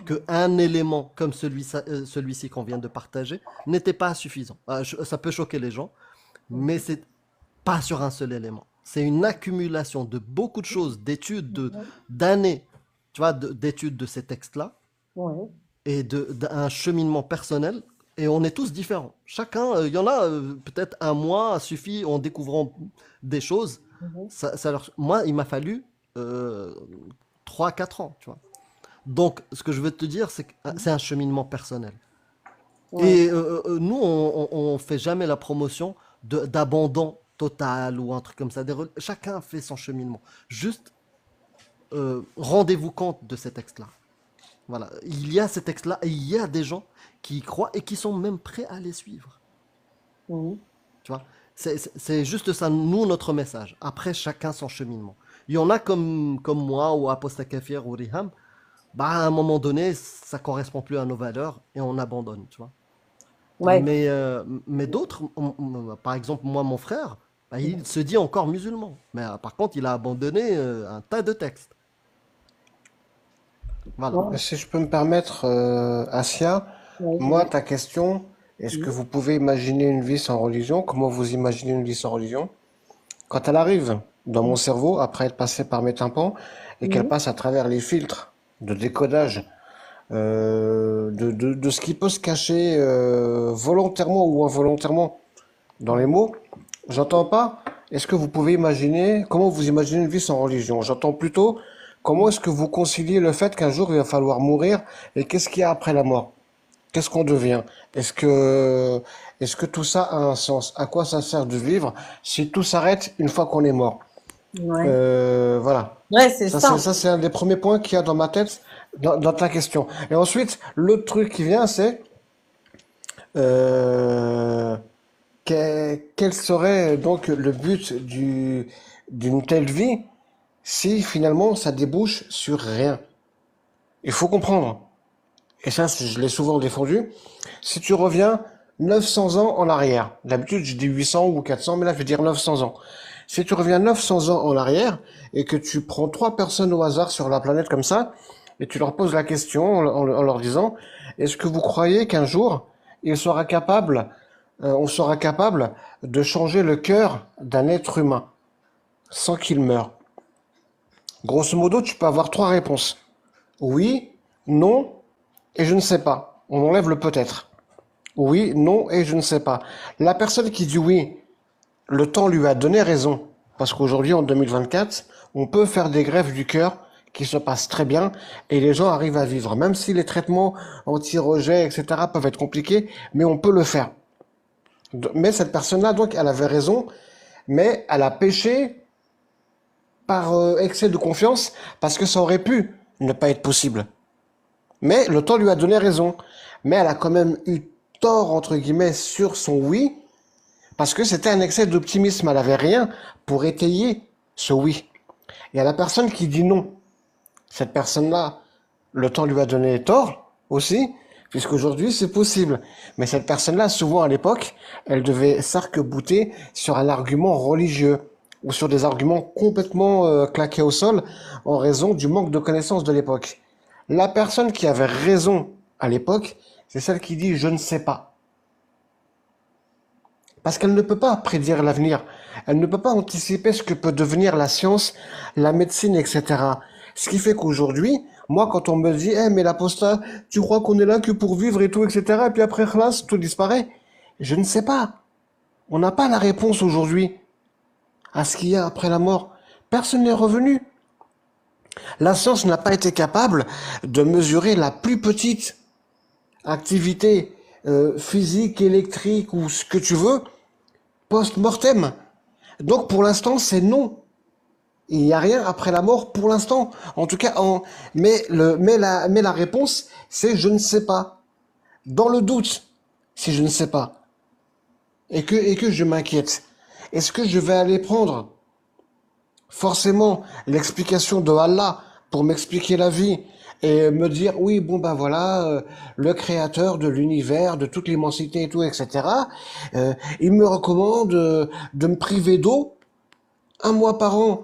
qu'un élément comme celui-ci qu'on vient de partager n'était pas suffisant. Ça peut choquer les gens, mais pas sur un seul élément. C'est une accumulation de beaucoup de choses, d'études, d'années, tu vois, d'études de ces textes-là, et d'un cheminement personnel. Et on est tous différents. Chacun, il y en a peut-être un mois suffit en découvrant des choses. Moi, il m'a fallu 3-4 ans, tu vois. Donc, ce que je veux te dire, c'est que c'est un cheminement personnel. Et nous, on fait jamais la promotion d'abandon total ou un truc comme ça. Chacun fait son cheminement. Juste, rendez-vous compte de ces textes-là. Voilà. Il y a ces textes-là et il y a des gens qui y croient et qui sont même prêts à les suivre. Tu vois, c'est juste ça, nous, notre message. Après, chacun son cheminement. Il y en a comme moi, ou Aposta Kafir, ou Riham, bah, à un moment donné, ça correspond plus à nos valeurs et on abandonne, tu vois. Mais d'autres, par exemple, moi, mon frère, bah, il se dit encore musulman. Mais par contre, il a abandonné un tas de textes. Voilà. Si je peux me permettre, Asia, moi, ta question, est-ce que vous pouvez imaginer une vie sans religion? Comment vous imaginez une vie sans religion? Quand elle arrive dans mon cerveau, après être passée par mes tympans, et qu'elle passe à travers les filtres de décodage de ce qui peut se cacher volontairement ou involontairement dans les mots, j'entends pas. Est-ce que vous pouvez imaginer, comment vous imaginez une vie sans religion? J'entends plutôt, comment est-ce que vous conciliez le fait qu'un jour il va falloir mourir et qu'est-ce qu'il y a après la mort? Qu'est-ce qu'on devient? Est-ce que tout ça a un sens? À quoi ça sert de vivre si tout s'arrête une fois qu'on est mort? Voilà. c'est ça. Ça, c'est un des premiers points qu'il y a dans ma tête, dans ta question. Et ensuite, l'autre truc qui vient, c'est quel serait donc le but d'une telle vie si finalement ça débouche sur rien? Il faut comprendre. Et ça, je l'ai souvent défendu. Si tu reviens 900 ans en arrière, d'habitude je dis 800 ou 400, mais là je vais dire 900 ans. Si tu reviens 900 ans en arrière et que tu prends 3 personnes au hasard sur la planète comme ça, et tu leur poses la question en leur disant, est-ce que vous croyez qu'un jour on sera capable de changer le cœur d'un être humain sans qu'il meure? Grosso modo, tu peux avoir 3 réponses. Oui, non, et je ne sais pas. On enlève le peut-être. Oui, non, et je ne sais pas. La personne qui dit oui, le temps lui a donné raison. Parce qu'aujourd'hui, en 2024, on peut faire des greffes du cœur qui se passent très bien et les gens arrivent à vivre. Même si les traitements anti-rejet, etc. peuvent être compliqués, mais on peut le faire. Mais cette personne-là, donc, elle avait raison, mais elle a péché par excès de confiance parce que ça aurait pu ne pas être possible. Mais le temps lui a donné raison. Mais elle a quand même eu tort, entre guillemets, sur son oui, parce que c'était un excès d'optimisme. Elle n'avait rien pour étayer ce oui. Et à la personne qui dit non, cette personne-là, le temps lui a donné tort aussi, puisqu'aujourd'hui c'est possible. Mais cette personne-là, souvent à l'époque, elle devait s'arc-bouter sur un argument religieux ou sur des arguments complètement claqués au sol en raison du manque de connaissances de l'époque. La personne qui avait raison à l'époque, c'est celle qui dit « je ne sais pas ». Parce qu'elle ne peut pas prédire l'avenir. Elle ne peut pas anticiper ce que peut devenir la science, la médecine, etc. Ce qui fait qu'aujourd'hui, moi, quand on me dit « mais l'apostat, tu crois qu'on est là que pour vivre et tout, etc. » Et puis après, classe, tout disparaît. Je ne sais pas. On n'a pas la réponse aujourd'hui à ce qu'il y a après la mort. Personne n'est revenu. La science n'a pas été capable de mesurer la plus petite activité physique, électrique ou ce que tu veux, post-mortem. Donc pour l'instant, c'est non. Il n'y a rien après la mort pour l'instant. En tout cas, mais la réponse, c'est je ne sais pas. Dans le doute, si je ne sais pas, et que je m'inquiète, est-ce que je vais aller prendre forcément l'explication de Allah pour m'expliquer la vie et me dire oui bon ben voilà le créateur de l'univers, de toute l'immensité et tout, etc. Il me recommande de me priver d'eau 1 mois par an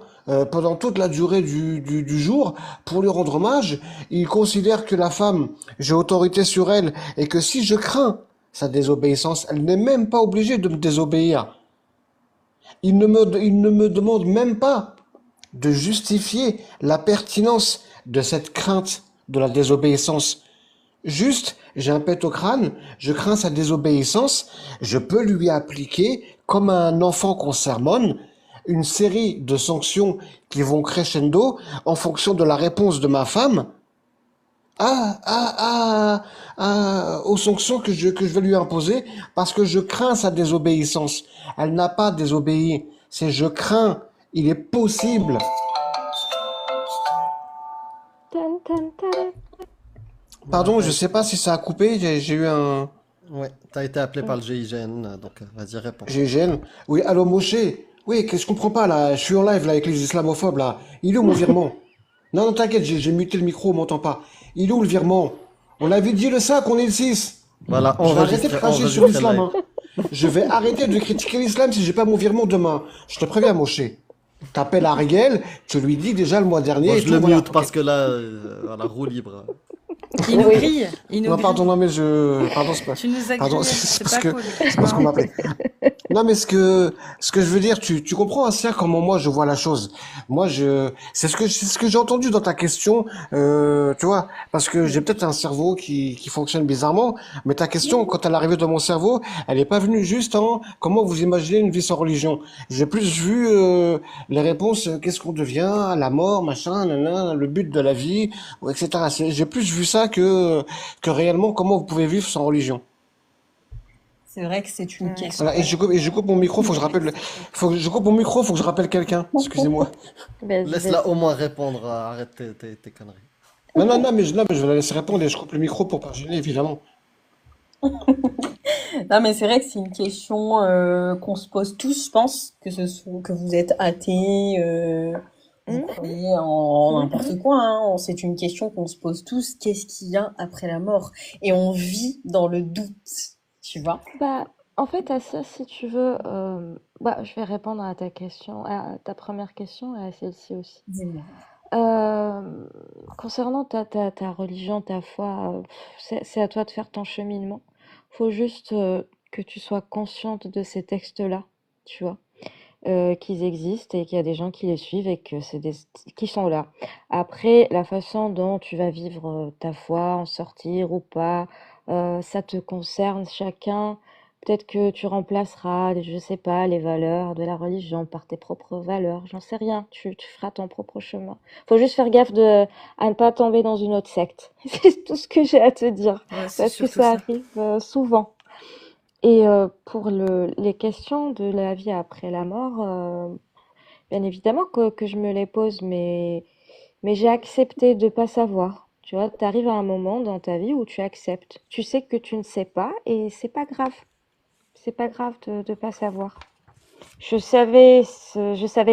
pendant toute la durée du jour pour lui rendre hommage. Il considère que la femme, j'ai autorité sur elle et que si je crains sa désobéissance, elle n'est même pas obligée de me désobéir. Il ne me demande même pas de justifier la pertinence de cette crainte de la désobéissance. Juste, j'ai un pet au crâne, je crains sa désobéissance, je peux lui appliquer, comme à un enfant qu'on sermonne, une série de sanctions qui vont crescendo en fonction de la réponse de ma femme aux sanctions que je vais lui imposer parce que je crains sa désobéissance. Elle n'a pas désobéi, c'est je crains. Il est possible. Tan, tan, tan. Pardon, je sais pas si ça a coupé, j'ai eu un Ouais, t'as été appelé par le GIGN, donc vas-y, réponds. GGN. Oui, allô Moshe. Oui, que je comprends pas là, je suis en live là avec les islamophobes là. Il est où mon virement? Non, non, t'inquiète, j'ai muté le micro, on m'entend pas. Il est où le virement? On avait dit le 5, on est le 6. Voilà, Je vais arrêter de cracher sur enregistré l'islam. live. Hein. Je vais arrêter de critiquer l'islam si j'ai pas mon virement demain. Je te préviens, Moshe. T'appelles Ariel, tu lui dis déjà le mois dernier. Moi, et je tout, le voilà. mute parce que là, voilà, roue libre. Il nous grille. Il nous Non, grille. pardon, non, mais je. Pardon, c'est pas. Tu nous as Pardon, grillé. c'est C'est parce pas que cool. c'est parce qu'on m'appelait. Non, mais ce que je veux dire, tu comprends assez comment moi je vois la chose. Moi, c'est ce que j'ai entendu dans ta question, tu vois, parce que j'ai peut-être un cerveau qui fonctionne bizarrement, mais ta question, quand elle est arrivée dans mon cerveau, elle est pas venue juste en comment vous imaginez une vie sans religion. J'ai plus vu les réponses, qu'est-ce qu'on devient, la mort, machin, nanana, le but de la vie, ou etc. J'ai plus vu ça que réellement comment vous pouvez vivre sans religion. C'est vrai que c'est une question. Voilà, et je coupe mon micro, faut que je rappelle, je coupe mon micro, faut que je rappelle quelqu'un. Excusez-moi. Vas-y, Laisse-la vas-y. au moins répondre, arrête tes conneries. Non, mais je vais la laisser répondre et je coupe le micro pour pas gêner, évidemment. Non, mais c'est vrai que c'est une question qu'on se pose tous, je pense, que vous êtes athée, vous croyez en n'importe quoi, hein. C'est une question qu'on se pose tous. Qu'est-ce qu'il y a après la mort? Et on vit dans le doute, tu vois. Bah, en fait, à ça, si tu veux, bah, je vais répondre à ta question, à ta première question et à celle-ci aussi. Dis-moi. Concernant ta religion, ta foi, c'est à toi de faire ton cheminement. Faut juste que tu sois consciente de ces textes-là, tu vois, qu'ils existent et qu'il y a des gens qui les suivent et que qui sont là. Après, la façon dont tu vas vivre ta foi, en sortir ou pas, ça te concerne chacun. Peut-être que tu remplaceras, je sais pas, les valeurs de la religion par tes propres valeurs. J'en sais rien. Tu feras ton propre chemin. Faut juste faire gaffe à ne pas tomber dans une autre secte. C'est tout ce que j'ai à te dire. Ouais, c'est Parce que surtout ça ça. arrive souvent. Et pour les questions de la vie après la mort, bien évidemment que je me les pose, mais j'ai accepté de pas savoir. Tu vois, tu arrives à un moment dans ta vie où tu acceptes. Tu sais que tu ne sais pas et c'est pas grave. C'est pas grave de pas savoir. Je savais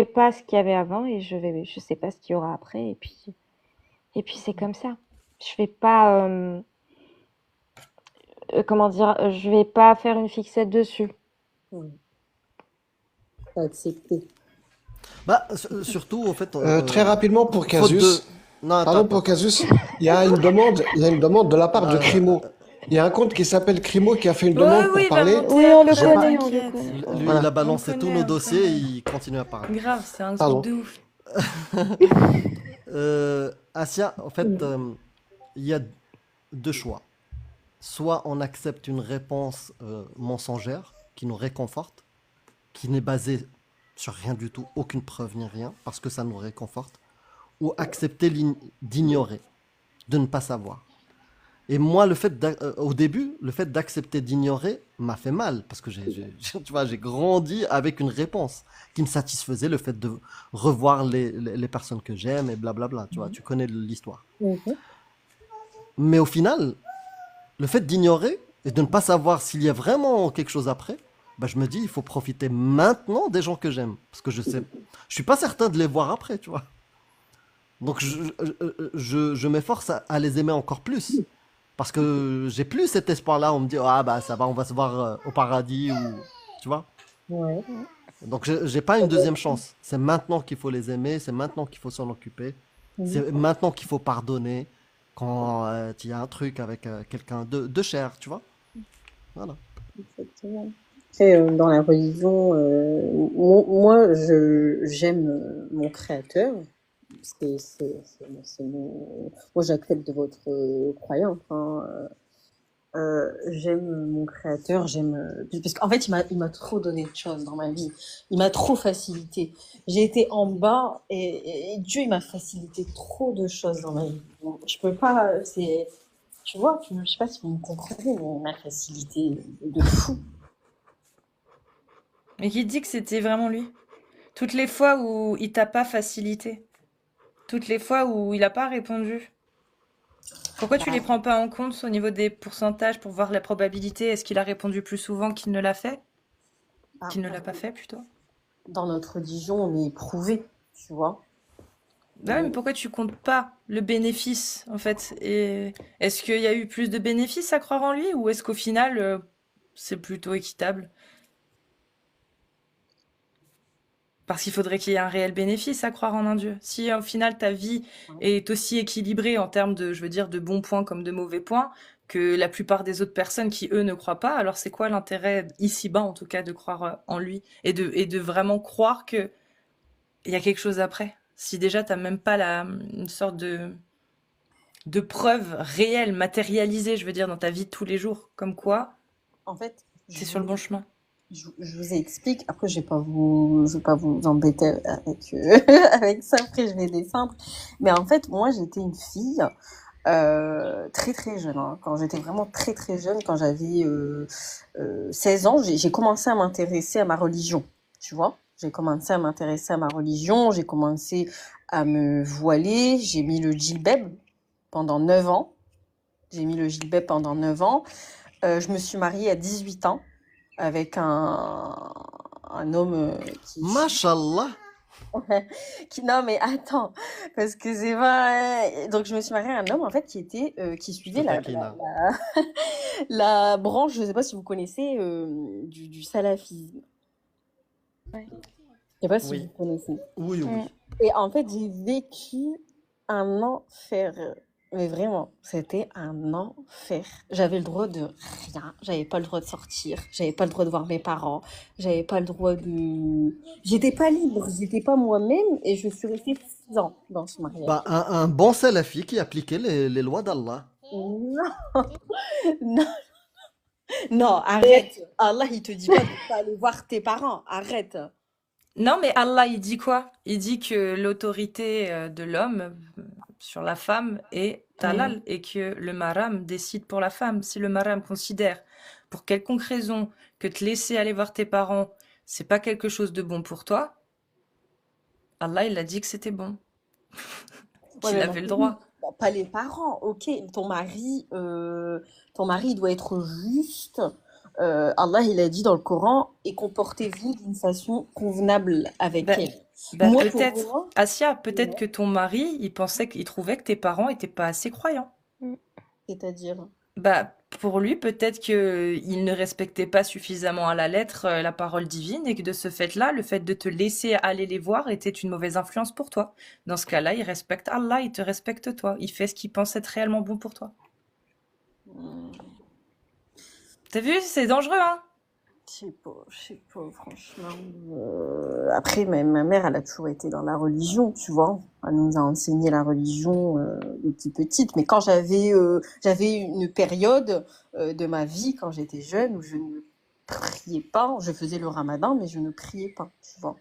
pas ce qu'il y avait avant et je sais pas ce qu'il y aura après et puis c'est comme ça. Je vais pas comment dire, je vais pas faire une fixette dessus. Accepter. Bah, surtout, en fait, Très rapidement pour faute Casus. de... Non, Pardon attends, pour Casus. Il y a une demande de la part de Non, Crimo. Il y a un compte qui s'appelle Crimo qui a fait une Ouais, demande oui, pour il va parler. monter Oui, on le après, connaît, on le t'inquiète. connaît. lui, Voilà. il a balancé On tous connaît, nos on dossiers et connaît. il continue à parler. Grave, c'est un Pardon. truc de ouf. Asia, en fait, il y a deux choix. Soit on accepte une réponse mensongère qui nous réconforte, qui n'est basée sur rien du tout, aucune preuve ni rien, parce que ça nous réconforte, ou accepter d'ignorer, de ne pas savoir. Et moi, au début, le fait d'accepter d'ignorer m'a fait mal, parce que tu vois, j'ai grandi avec une réponse qui me satisfaisait, le fait de revoir les personnes que j'aime et blablabla, tu vois, tu connais l'histoire. Mais au final, le fait d'ignorer et de ne pas savoir s'il y a vraiment quelque chose après, bah, je me dis, il faut profiter maintenant des gens que j'aime, parce que je suis pas certain de les voir après, tu vois. Donc je m'efforce à les aimer encore plus. Parce que j'ai plus cet espoir-là, on me dit, ah bah ça va, on va se voir au paradis, ou tu vois. Ouais. Donc j'ai pas une deuxième chance. C'est maintenant qu'il faut les aimer, c'est maintenant qu'il faut s'en occuper, c'est maintenant qu'il faut pardonner quand il y a un truc avec quelqu'un de cher, tu vois. Voilà. Exactement. Après, dans la religion, moi, j'aime mon créateur. Moi, j'accepte votre croyance. Hein. J'aime mon créateur, parce qu'en fait, il m'a trop donné de choses dans ma vie. Il m'a trop facilité. J'ai été en bas et Dieu, il m'a facilité trop de choses dans ma vie. Donc, je peux pas, tu vois, je sais pas si vous me comprenez, mais il m'a facilité de fou. Mais qui te dit que c'était vraiment lui? Toutes les fois où il t'a pas facilité, toutes les fois où il a pas répondu, pourquoi tu les prends pas en compte au niveau des pourcentages pour voir la probabilité? Est-ce qu'il a répondu plus souvent qu'il ne l'a fait? Qu'il ne l'a pas fait plutôt? Dans notre religion, on est éprouvé, tu vois. Bah ouais, mais pourquoi tu comptes pas le bénéfice en fait? Et est-ce qu'il y a eu plus de bénéfices à croire en lui ou est-ce qu'au final c'est plutôt équitable? Parce qu'il faudrait qu'il y ait un réel bénéfice à croire en un Dieu. Si au final ta vie est aussi équilibrée en termes de, je veux dire, de bons points comme de mauvais points, que la plupart des autres personnes qui, eux, ne croient pas, alors c'est quoi l'intérêt, ici-bas en tout cas, de croire en lui et de vraiment croire qu'il y a quelque chose après? Si déjà t'as même pas une sorte de preuve réelle, matérialisée, je veux dire, dans ta vie de tous les jours, comme quoi En fait, t'es sur le bon chemin. je vous explique. Après, je vais pas vous embêter avec, avec ça. Après, je vais descendre. Mais en fait, moi, j'étais une fille très très jeune. Hein. Quand j'étais vraiment très très jeune, quand j'avais 16 ans, j'ai commencé à m'intéresser à ma religion. Tu vois, j'ai commencé à m'intéresser à ma religion. J'ai commencé à me voiler. J'ai mis le djilbab pendant 9 ans. J'ai mis le djilbab pendant 9 ans. Je me suis mariée à 18 ans avec un homme qui... Mashallah. Non, mais attends, parce que c'est pas... Donc, je me suis mariée à un homme, en fait, qui suivait la branche, je sais pas si vous connaissez, du salafisme. Ouais. Je sais pas si Oui. vous connaissez. Oui, oui. Et en fait, j'ai vécu un enfer. Mais vraiment, c'était un enfer. J'avais le droit de rien. J'avais pas le droit de sortir. J'avais pas le droit de voir mes parents. J'avais pas le droit de... J'étais pas libre. J'étais pas moi-même. Et je suis restée 6 ans dans ce mariage. Bah, un bon salafi qui appliquait les lois d'Allah. Non, non, non, arrête. Allah, il te dit pas de pas aller voir tes parents. Arrête. Non, mais Allah, il dit quoi? Il dit que l'autorité de l'homme sur la femme est halal et que le maram décide pour la femme. Si le maram considère, pour quelconque raison, que te laisser aller voir tes parents, c'est pas quelque chose de bon pour toi, Allah, il a dit que c'était bon. Qu'il avait le droit. Bon, pas les parents, ok. Ton mari, il doit être juste. Allah, il a dit dans le Coran, et comportez-vous d'une façon convenable avec Bah, elle. bah, Moi, pour peut-être, moi, Asia, peut-être que ton mari, il trouvait que tes parents étaient pas assez croyants. c'est-à-dire, Bah, pour lui, peut-être qu'il ne respectait pas suffisamment à la lettre la parole divine et que de ce fait-là, le fait de te laisser aller les voir était une mauvaise influence pour toi. Dans ce cas-là, il respecte Allah, il te respecte toi. Il fait ce qu'il pense être réellement bon pour toi. T'as vu, c'est dangereux, hein? je sais pas, franchement. Après, ma mère, elle a toujours été dans la religion, tu vois. Elle nous a enseigné la religion depuis petite. Mais quand j'avais une période de ma vie, quand j'étais jeune, où je ne priais pas, je faisais le ramadan, mais je ne priais pas, tu vois.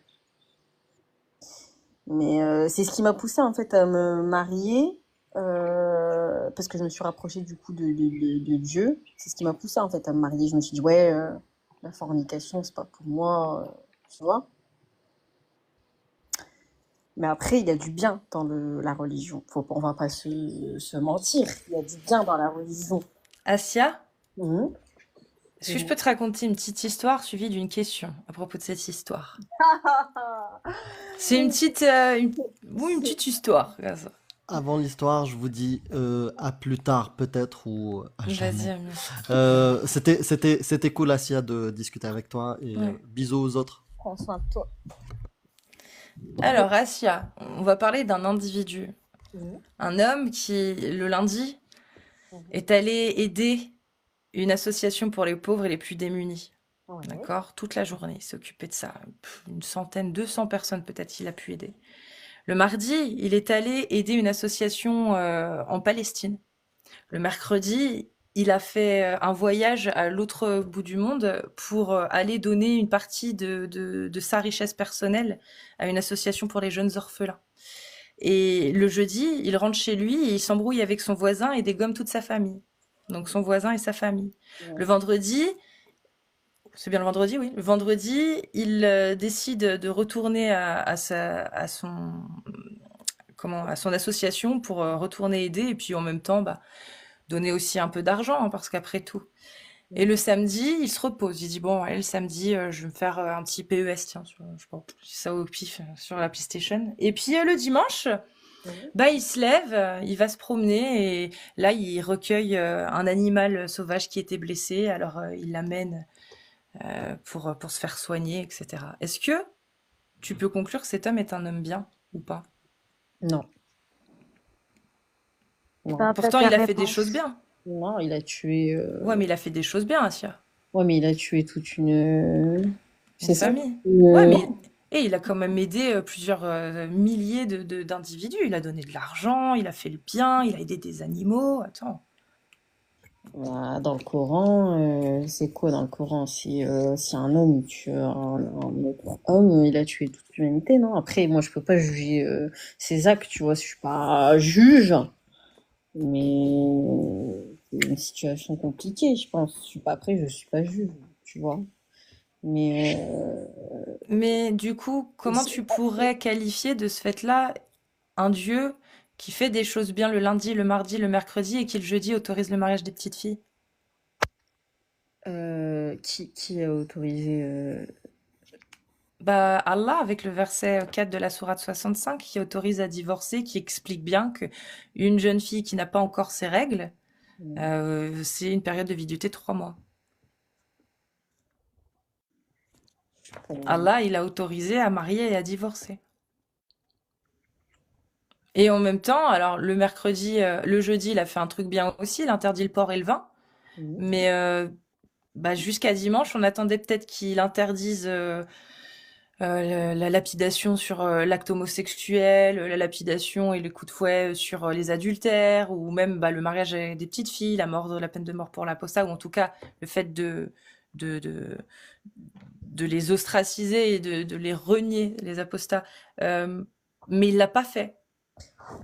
Mais c'est ce qui m'a poussée, en fait, à me marier, parce que je me suis rapprochée, du coup, de Dieu. C'est ce qui m'a poussée, en fait, à me marier. Je me suis dit, ouais... la fornication, c'est pas pour moi, tu vois. Mais après, il y a du bien dans la religion. On va pas se mentir. Il y a du bien dans la religion. Asia, Mhm. est-ce que je peux te raconter une petite histoire suivie d'une question à propos de cette histoire? C'est une petite histoire. Comme ça. Avant l'histoire, je vous dis à plus tard peut-être ou à Vas-y, jamais. Amir. C'était cool, Asia, de discuter avec toi et Ouais. bisous aux autres. Prends soin de toi. Alors, Asia, on va parler d'un individu. Mhm. Un homme qui, le lundi, est allé aider une association pour les pauvres et les plus démunis. Ouais. D'accord? Toute la journée, il s'est occupé de ça. Une centaine, 200 personnes peut-être qu'il a pu aider. Le mardi, il est allé aider une association en Palestine. Le mercredi, il a fait un voyage à l'autre bout du monde pour aller donner une partie de sa richesse personnelle à une association pour les jeunes orphelins. Et le jeudi, il rentre chez lui et il s'embrouille avec son voisin et dégomme toute sa famille. Donc son voisin et sa famille. Ouais. Le vendredi, c'est bien le vendredi, oui. Le vendredi, il décide de retourner à son association pour retourner aider et puis en même temps donner aussi un peu d'argent hein, parce qu'après tout. Et le samedi, il se repose. Il dit bon, allez, le samedi, je vais me faire un petit PES, tiens, je sais pas, ça au pif sur la PlayStation. Et puis le dimanche, il se lève, il va se promener et là, il recueille un animal sauvage qui était blessé. Alors il l'amène pour se faire soigner, etc. Est-ce que tu peux conclure que cet homme est un homme bien ou pas? Non. Non. Ben, Pourtant, t'as il ta a fait des réponse. choses bien. Non, il a tué. Ouais, mais il a fait des choses bien, Asia. Ouais, mais il a tué toute une. Une C'est ça? famille. Ouais, mais il a quand même aidé plusieurs milliers d'individus. Il a donné de l'argent, il a fait le bien, il a aidé des animaux. Attends. Dans le Coran, c'est quoi dans le Coran? Si un homme il tue un autre homme, il a tué toute l'humanité, non? Après, moi, je peux pas juger ses actes, tu vois, je suis pas juge, mais c'est une situation compliquée, je pense. Je suis pas après, je suis pas juge, tu vois. Mais du coup, comment tu pourrais qualifier de ce fait-là un Dieu qui fait des choses bien le lundi, le mardi, le mercredi et qui le jeudi autorise le mariage des petites filles? Qui a autorisé Allah, avec le verset 4 de la sourate 65, qui autorise à divorcer, qui explique bien que une jeune fille qui n'a pas encore ses règles, c'est une période de viduité de 3 mois. Allah, il a autorisé à marier et à divorcer. Et en même temps, alors le jeudi, il a fait un truc bien aussi, il interdit le porc et le vin. Mais jusqu'à dimanche, on attendait peut-être qu'il interdise la lapidation sur l'acte homosexuel, la lapidation et les coups de fouet sur les adultères, ou même le mariage avec des petites filles, la peine de mort pour l'apostat, ou en tout cas le fait de les ostraciser et de les renier, les apostats. Mais il l'a pas fait.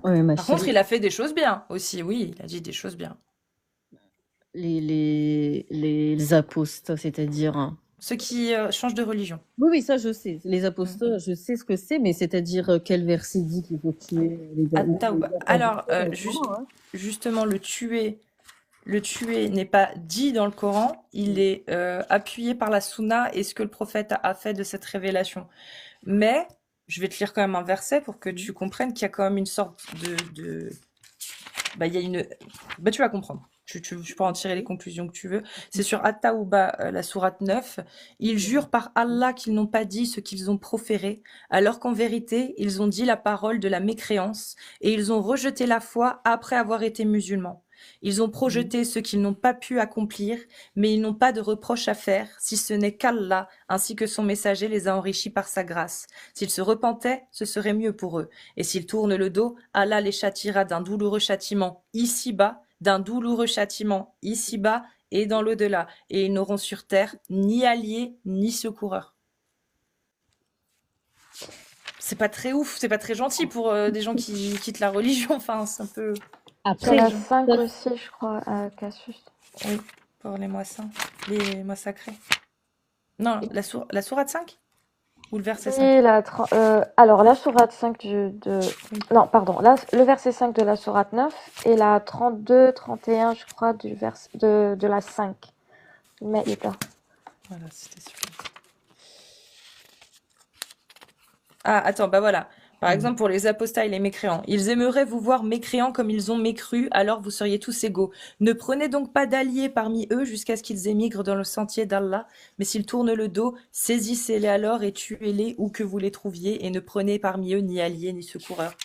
Ouais, Par contre, il a fait des choses bien aussi, oui, il a dit des choses bien. les apostats, c'est-à-dire... Ceux qui changent de religion. Oui, ça je sais. Les apostats, je sais ce que c'est, mais c'est-à-dire quel verset dit qu'il faut tuer les Alors, justement, le tuer n'est pas dit dans le Coran, il est appuyé par la Sunna et ce que le prophète a fait de cette révélation. Mais, je vais te lire quand même un verset pour que tu comprennes qu'il y a quand même une sorte il y a une... tu vas comprendre. Tu peux en tirer les conclusions que tu veux. C'est sur At-Tawba, la sourate 9. Ils jurent par Allah qu'ils n'ont pas dit ce qu'ils ont proféré, alors qu'en vérité, ils ont dit la parole de la mécréance et ils ont rejeté la foi après avoir été musulmans. Ils ont projeté ce qu'ils n'ont pas pu accomplir, mais ils n'ont pas de reproche à faire, si ce n'est qu'Allah, ainsi que son messager, les a enrichis par sa grâce. S'ils se repentaient, ce serait mieux pour eux. Et s'ils tournent le dos, Allah les châtiera d'un douloureux châtiment ici-bas, et dans l'au-delà. Et ils n'auront sur terre ni alliés, ni secoureurs. C'est pas très ouf, c'est pas très gentil pour des gens qui quittent la religion. Enfin, c'est un peu... C'est la 5 aussi, je crois, à Cassius. Oui, pour les mois saints, les mois sacrés. Non, la sourate 5 ou le verset 5? Alors, la sourate 5 Non, pardon. Le verset 5 de la sourate 9 et la 32, 31, je crois, de la 5. Maïda. Voilà, c'était sûr. Ah, attends, voilà. Par exemple, pour les apostats et les mécréants, ils aimeraient vous voir mécréants comme ils ont mécru, alors vous seriez tous égaux. Ne prenez donc pas d'alliés parmi eux jusqu'à ce qu'ils émigrent dans le sentier d'Allah, mais s'ils tournent le dos, saisissez-les alors et tuez-les où que vous les trouviez, et ne prenez parmi eux ni alliés ni secoureurs.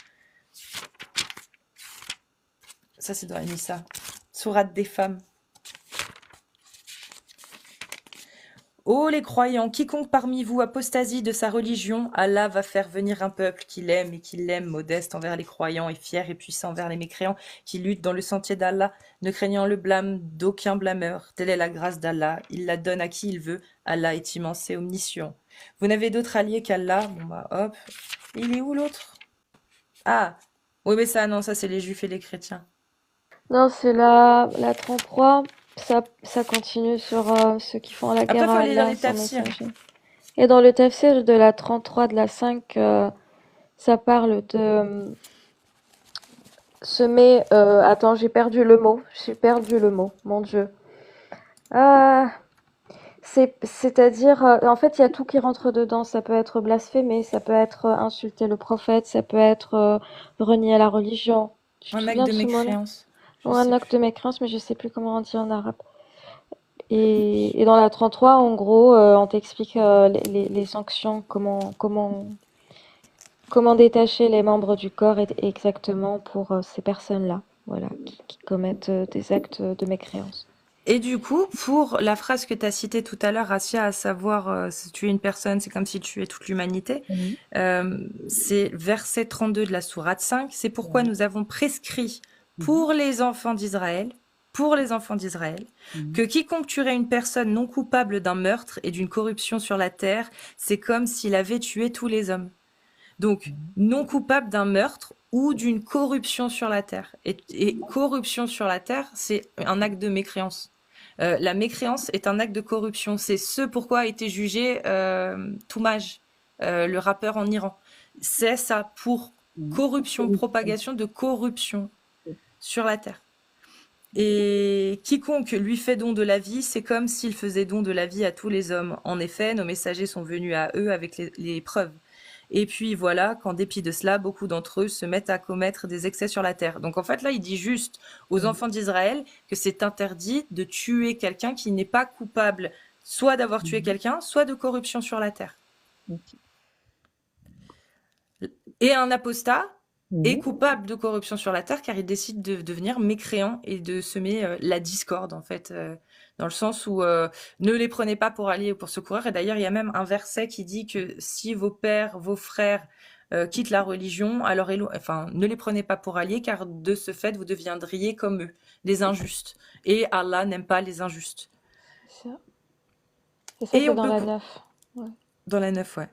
Ça, c'est dans la Nisa. Sourate des femmes. Ô les croyants, quiconque parmi vous apostasie de sa religion, Allah va faire venir un peuple qu'il aime et qu'il l'aime, modeste envers les croyants et fier et puissant envers les mécréants, qui lutte dans le sentier d'Allah, ne craignant le blâme d'aucun blâmeur. Telle est la grâce d'Allah, il la donne à qui il veut. Allah est immense et omniscient. Vous n'avez d'autre allié qu'Allah. Bon bah hop. Il est où l'autre? Ah, oui mais ça non, ça c'est les juifs et les chrétiens. Non, c'est la 33. Ça continue sur ceux qui font la Après guerre faut à aller dans Allah les sans tafsirs. messager. Et dans le tafsir de la 33 de la 5, ça parle de semer. Attends, j'ai perdu le mot. Mon Dieu. Ah, c'est-à-dire, en fait, il y a tout qui rentre dedans. Ça peut être blasphémer, ça peut être insulter le prophète, ça peut être renier la religion. Tu te Un acte souviens de de ce mot-là? mécréance. Je Ou un sais acte plus. de mécréance, mais je sais plus comment on dit en arabe. Et dans la 33, en gros, on t'explique les sanctions, comment détacher les membres du corps exactement pour ces personnes-là, voilà, qui commettent des actes de mécréance. Et du coup, pour la phrase que tu as citée tout à l'heure, Assia, à savoir si tuer une personne, c'est comme si tu tuais toute l'humanité, c'est verset 32 de la sourate 5. C'est pourquoi nous avons prescrit pour les enfants d'Israël, que quiconque tuerait une personne non coupable d'un meurtre et d'une corruption sur la terre, c'est comme s'il avait tué tous les hommes. Donc, non coupable d'un meurtre ou d'une corruption sur la terre. Et corruption sur la terre, c'est un acte de mécréance. La mécréance est un acte de corruption. C'est ce pourquoi a été jugé Toumaj, le rappeur en Iran. C'est ça, pour corruption, propagation de corruption sur la terre. Et quiconque lui fait don de la vie, c'est comme s'il faisait don de la vie à tous les hommes. En effet, nos messagers sont venus à eux avec les preuves. Et puis voilà, qu'en dépit de cela, beaucoup d'entre eux se mettent à commettre des excès sur la terre. Donc en fait là, il dit juste aux enfants d'Israël que c'est interdit de tuer quelqu'un qui n'est pas coupable, soit d'avoir tué quelqu'un, soit de corruption sur la terre. Et un apostat est coupable de corruption sur la terre car il décide de devenir mécréant et de semer la discorde en fait, dans le sens où ne les prenez pas pour alliés ou pour secourir. Et d'ailleurs, il y a même un verset qui dit que si vos pères, vos frères quittent la religion, alors ne les prenez pas pour alliés car de ce fait, vous deviendriez comme eux, des injustes. Et Allah n'aime pas les injustes. C'est ça. Et ça, c'est dans la 9. Ouais. Dans la 9, ouais.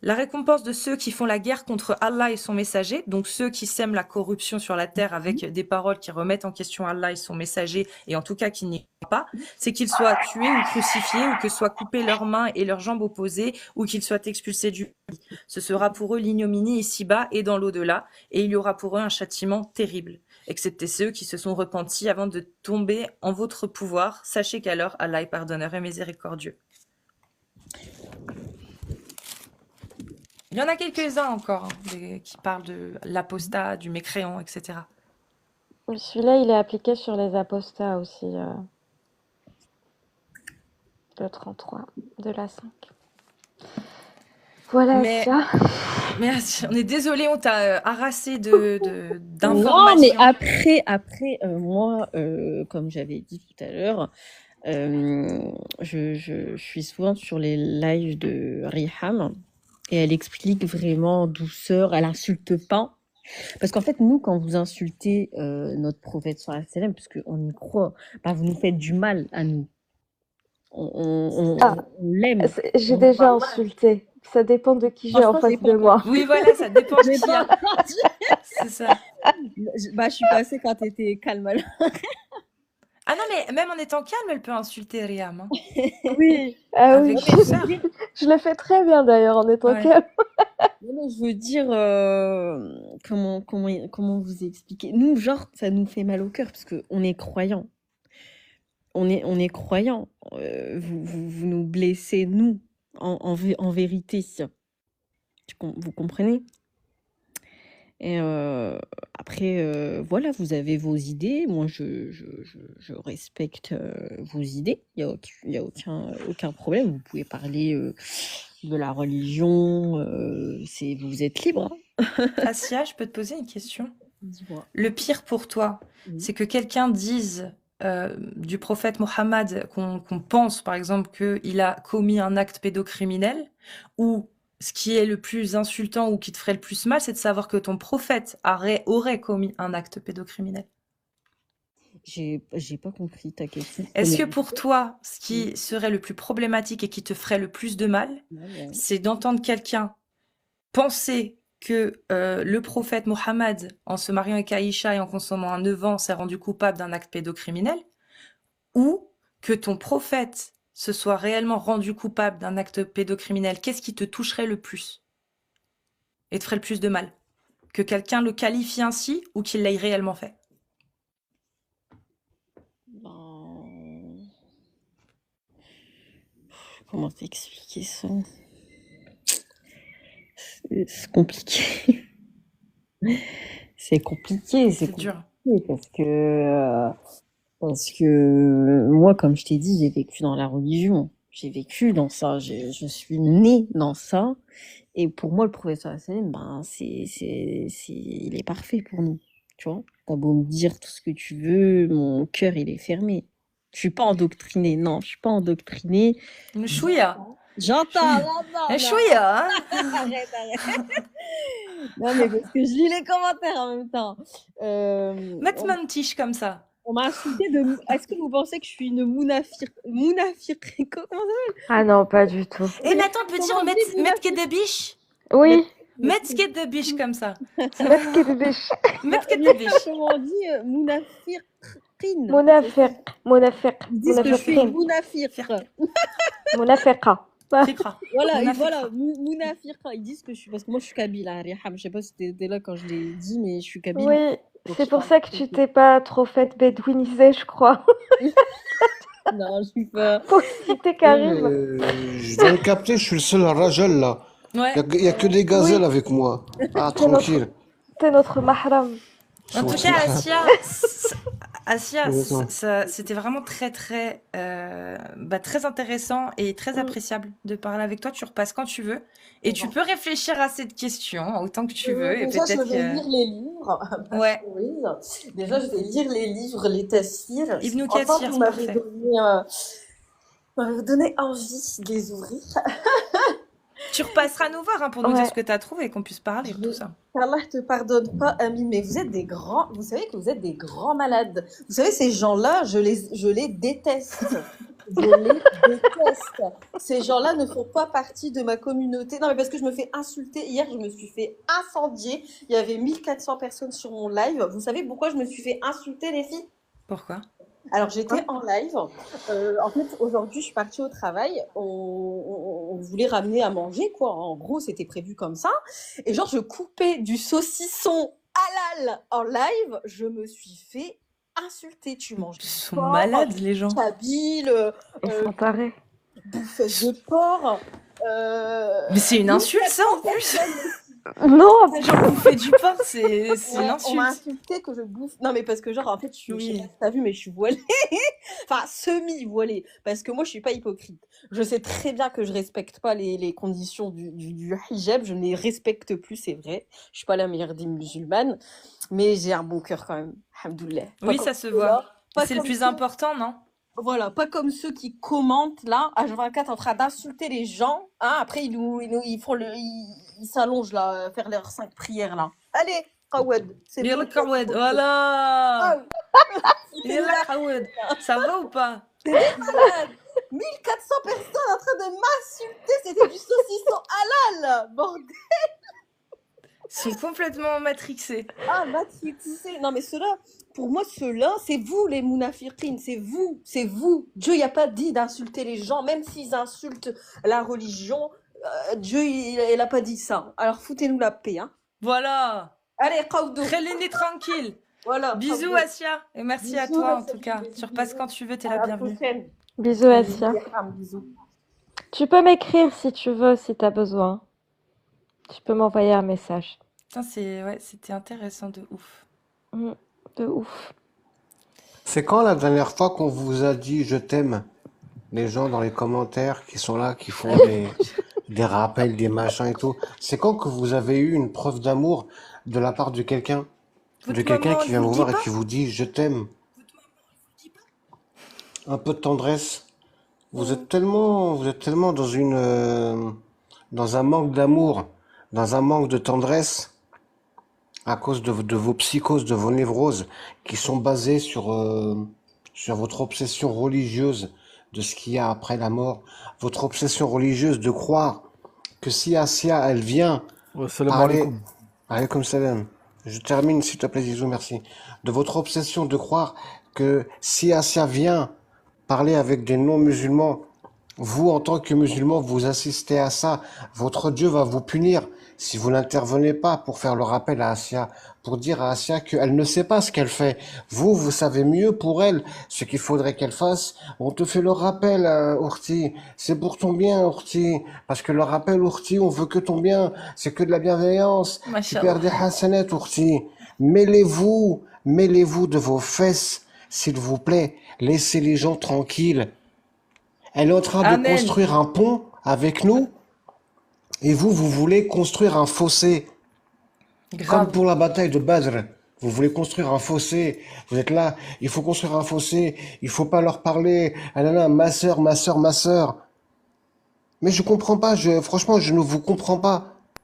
La récompense de ceux qui font la guerre contre Allah et son messager, donc ceux qui sèment la corruption sur la terre avec des paroles qui remettent en question Allah et son messager, et en tout cas qui n'y croient pas, c'est qu'ils soient tués ou crucifiés, ou que soient coupées leurs mains et leurs jambes opposées, ou qu'ils soient expulsés du pays. Ce sera pour eux l'ignominie ici-bas et dans l'au-delà, et il y aura pour eux un châtiment terrible. Excepté ceux qui se sont repentis avant de tomber en votre pouvoir, sachez qu'alors Allah est pardonneur et miséricordieux. Il y en a quelques-uns encore qui parlent de l'apostat, du mécréant, etc. Celui-là, il est appliqué sur les apostats aussi. Le 33 de la 5. Voilà ça. Merci. On est désolé, on t'a harassé d'informations. Non, mais après moi, comme j'avais dit tout à l'heure, je suis souvent sur les lives de Riham. Et elle explique vraiment en douceur, elle insulte pas. Parce qu'en fait, nous, quand vous insultez notre prophète sallallahu alayhi wa sallam, parce qu'on y croit, bah, vous nous faites du mal à nous. On l'aime. J'ai déjà insulté. Ça dépend de qui j'ai en face de moi. Oui, voilà, ça dépend de qui y a. C'est ça. Bah, je suis passée quand t'étais calme. Ah non, mais même en étant calme, elle peut insulter Riham. Hein. Oui, avec douceur. Je le fais très bien d'ailleurs en étant calme. Non, je veux dire, comment vous expliquer? Nous, genre, ça nous fait mal au cœur parce qu'on est croyants. On est croyants. Vous nous blessez, nous, en vérité. Vous comprenez? Et après, voilà, vous avez vos idées. Moi, je respecte vos idées. Il y a aucun problème. Vous pouvez parler de la religion. Vous êtes libre. Hein. Assia, je peux te poser une question? Le pire pour toi, c'est que quelqu'un dise du prophète Mohammed, qu'on pense par exemple qu'il a commis un acte pédocriminel, ou ce qui est le plus insultant ou qui te ferait le plus mal, c'est de savoir que ton prophète aurait commis un acte pédocriminel. J'ai pas compris ta question. Est-ce que pour toi, ce qui serait le plus problématique et qui te ferait le plus de mal, c'est d'entendre quelqu'un penser que le prophète Mohammed, en se mariant avec Aïcha et en consommant un 9 ans, s'est rendu coupable d'un acte pédocriminel, ou que ton prophète se soit réellement rendu coupable d'un acte pédocriminel? Qu'est-ce qui te toucherait le plus et te ferait le plus de mal? Que quelqu'un le qualifie ainsi ou qu'il l'ait réellement fait? Comment t'expliquer ça? C'est compliqué. C'est compliqué, C'est dur. Parce que moi, comme je t'ai dit, j'ai vécu dans la religion. J'ai vécu dans ça. Je suis née dans ça. Et pour moi, le professeur Hassan, ben, il est parfait pour nous. Tu vois? T'as beau me dire tout ce que tu veux, mon cœur, il est fermé. Je suis pas endoctrinée. Non, je suis pas endoctrinée. Une chouïa. J'entends. Un chouïa, hein? Arrête. Non, mais parce que je lis les commentaires en même temps. Mets-moi une tige comme ça. On m'a insulté de... Est-ce que vous pensez que je suis une mounafir... Comment ça s'appelle? Ah non, pas du tout. Et mais attends, on peut dire mettre que de biche? Oui, Mettre que de biche comme ça. mettre que de biche. Mettre que de biche. Comment on dit mounafir? Monafiq. Ils disent que je suis une mounafir. Monafiqa. Voilà, mounafirqa. Ils disent que je suis... Parce que moi, je suis kabyle, hein, Riham. Je sais pas si t'étais là quand je l'ai dit, mais je suis kabyle. Oui, c'est pour ça que tu t'es pas trop faite bédouiniser, je crois. Non, je suis pas... Pour citer Karim. Je viens de capter, je suis le seul rajal là. Ouais. Il y a que des gazelles avec moi. Ah, tranquille. T'es notre mahram. En tout cas, Asia, c'était vraiment très très intéressant et très appréciable de parler avec toi. Tu repasses quand tu veux et tu peux réfléchir à cette question autant que tu veux. Et Déjà, je peut-être vais lire les livres. Ouais. Déjà, je vais lire les livres, les tafsirs. Ibn Enfin, Kathir, vous c'est m'avez parfait. donné envie de les ouvrir. Tu repasseras nous voir pour nous dire ce que tu as trouvé et qu'on puisse parler de tout ça. Allah te pardonne pas, Ami, mais vous êtes des grands, vous savez que vous êtes des grands malades. Vous savez, ces gens-là, je les déteste. Je les déteste. Ces gens-là ne font pas partie de ma communauté. Non, mais parce que je me fais insulter. Hier, je me suis fait incendier. Il y avait 1400 personnes sur mon live. Vous savez pourquoi je me suis fait insulter, les filles? Pourquoi? Alors, j'étais en live. En fait, aujourd'hui, je suis partie au travail. On voulait ramener à manger, quoi. En gros, c'était prévu comme ça. Et genre, je coupais du saucisson halal en live. Je me suis fait insulter. Tu manges. Ils sont malades, les gens. Kabyle, Ils sont tarés. bouffeuse de porc. Mais c'est une insulte, ça, en plus. Non, Genre, bouffer du porc, c'est une On m'a insulte. insulté que je bouffe. Non, mais parce que, genre, en fait, je sais pas si t'as vu, mais je suis voilée. Enfin, semi-voilée. Parce que moi, je suis pas hypocrite. Je sais très bien que je respecte pas les conditions du hijab. Je ne les respecte plus, c'est vrai. Je suis pas la meilleure des musulmanes. Mais j'ai un bon cœur quand même. Alhamdoulilah. Oui, ça se voit. C'est le plus important, non? Voilà, pas comme ceux qui commentent là, H24 en train d'insulter les gens. Hein, après, ils font ils s'allongent là, faire leurs 5 prières là. Allez, Kawad, c'est Yalla bon. Kawad, voilà. Yalla Kawad. Ça va ou pas? C'est malade. 1400 personnes en train de m'insulter, c'était du saucisson halal, bordel. Ils sont complètement matrixés. Ah, matrixé. Non, mais ceux-là, pour moi, ceux-là, c'est vous les mounafiqines, c'est vous. Dieu n'a pas dit d'insulter les gens, même s'ils insultent la religion. Dieu, il a pas dit ça. Alors, foutez-nous la paix, hein. Voilà. Allez, Qaoudou. Khélini tranquille. Voilà. Bisous, Qaoudou. Asia. Et merci à Bisous, toi, en Asia. tout cas. Tu repasses quand tu veux, t'es la À la bienvenue. prochaine. bisous Asia. Bisous. Tu peux m'écrire si tu veux, si t'as besoin. Tu peux m'envoyer un message. Putain, c'était intéressant de ouf. De ouf. C'est quand la dernière fois qu'on vous a dit je t'aime? Les gens dans les commentaires qui sont là, qui font des rappels, des machins et tout. C'est quand que vous avez eu une preuve d'amour de la part de quelqu'un? Votre De quelqu'un maman, qui vient elle vous vous voir dit et pas? qui vous dit je t'aime? un peu de tendresse. Vous êtes tellement dans un manque d'amour, dans un manque de tendresse, à cause de vos psychoses, de vos névroses, qui sont basées sur votre obsession religieuse de ce qu'il y a après la mort, votre obsession religieuse de croire que si Asia, elle vient Salam parler, alaikum. alaykoum salam. Je termine, s'il te plaît, Zizou, merci. De votre obsession de croire que si Asia vient parler avec des non-musulmans, vous, en tant que musulman, vous assistez à ça. Votre Dieu va vous punir si vous n'intervenez pas pour faire le rappel à Asia, pour dire à Asia qu'elle ne sait pas ce qu'elle fait. Vous, vous savez mieux pour elle ce qu'il faudrait qu'elle fasse. On te fait le rappel, Ourti. C'est pour ton bien, Ourti. Parce que le rappel, Ourti, on veut que ton bien. C'est que de la bienveillance. Tu perds des hasanets, Ourti. Mêlez-vous de vos fesses, s'il vous plaît. Laissez les gens tranquilles. Elle est en train de Amen. construire un pont avec nous, et vous voulez construire un fossé. Comme Grave. pour la bataille de Badr. Vous voulez construire un fossé. Vous êtes là, il faut construire un fossé, il faut pas leur parler. Ah là là, ma sœur, ma sœur, ma sœur. Mais je comprends pas, franchement, je ne vous comprends pas.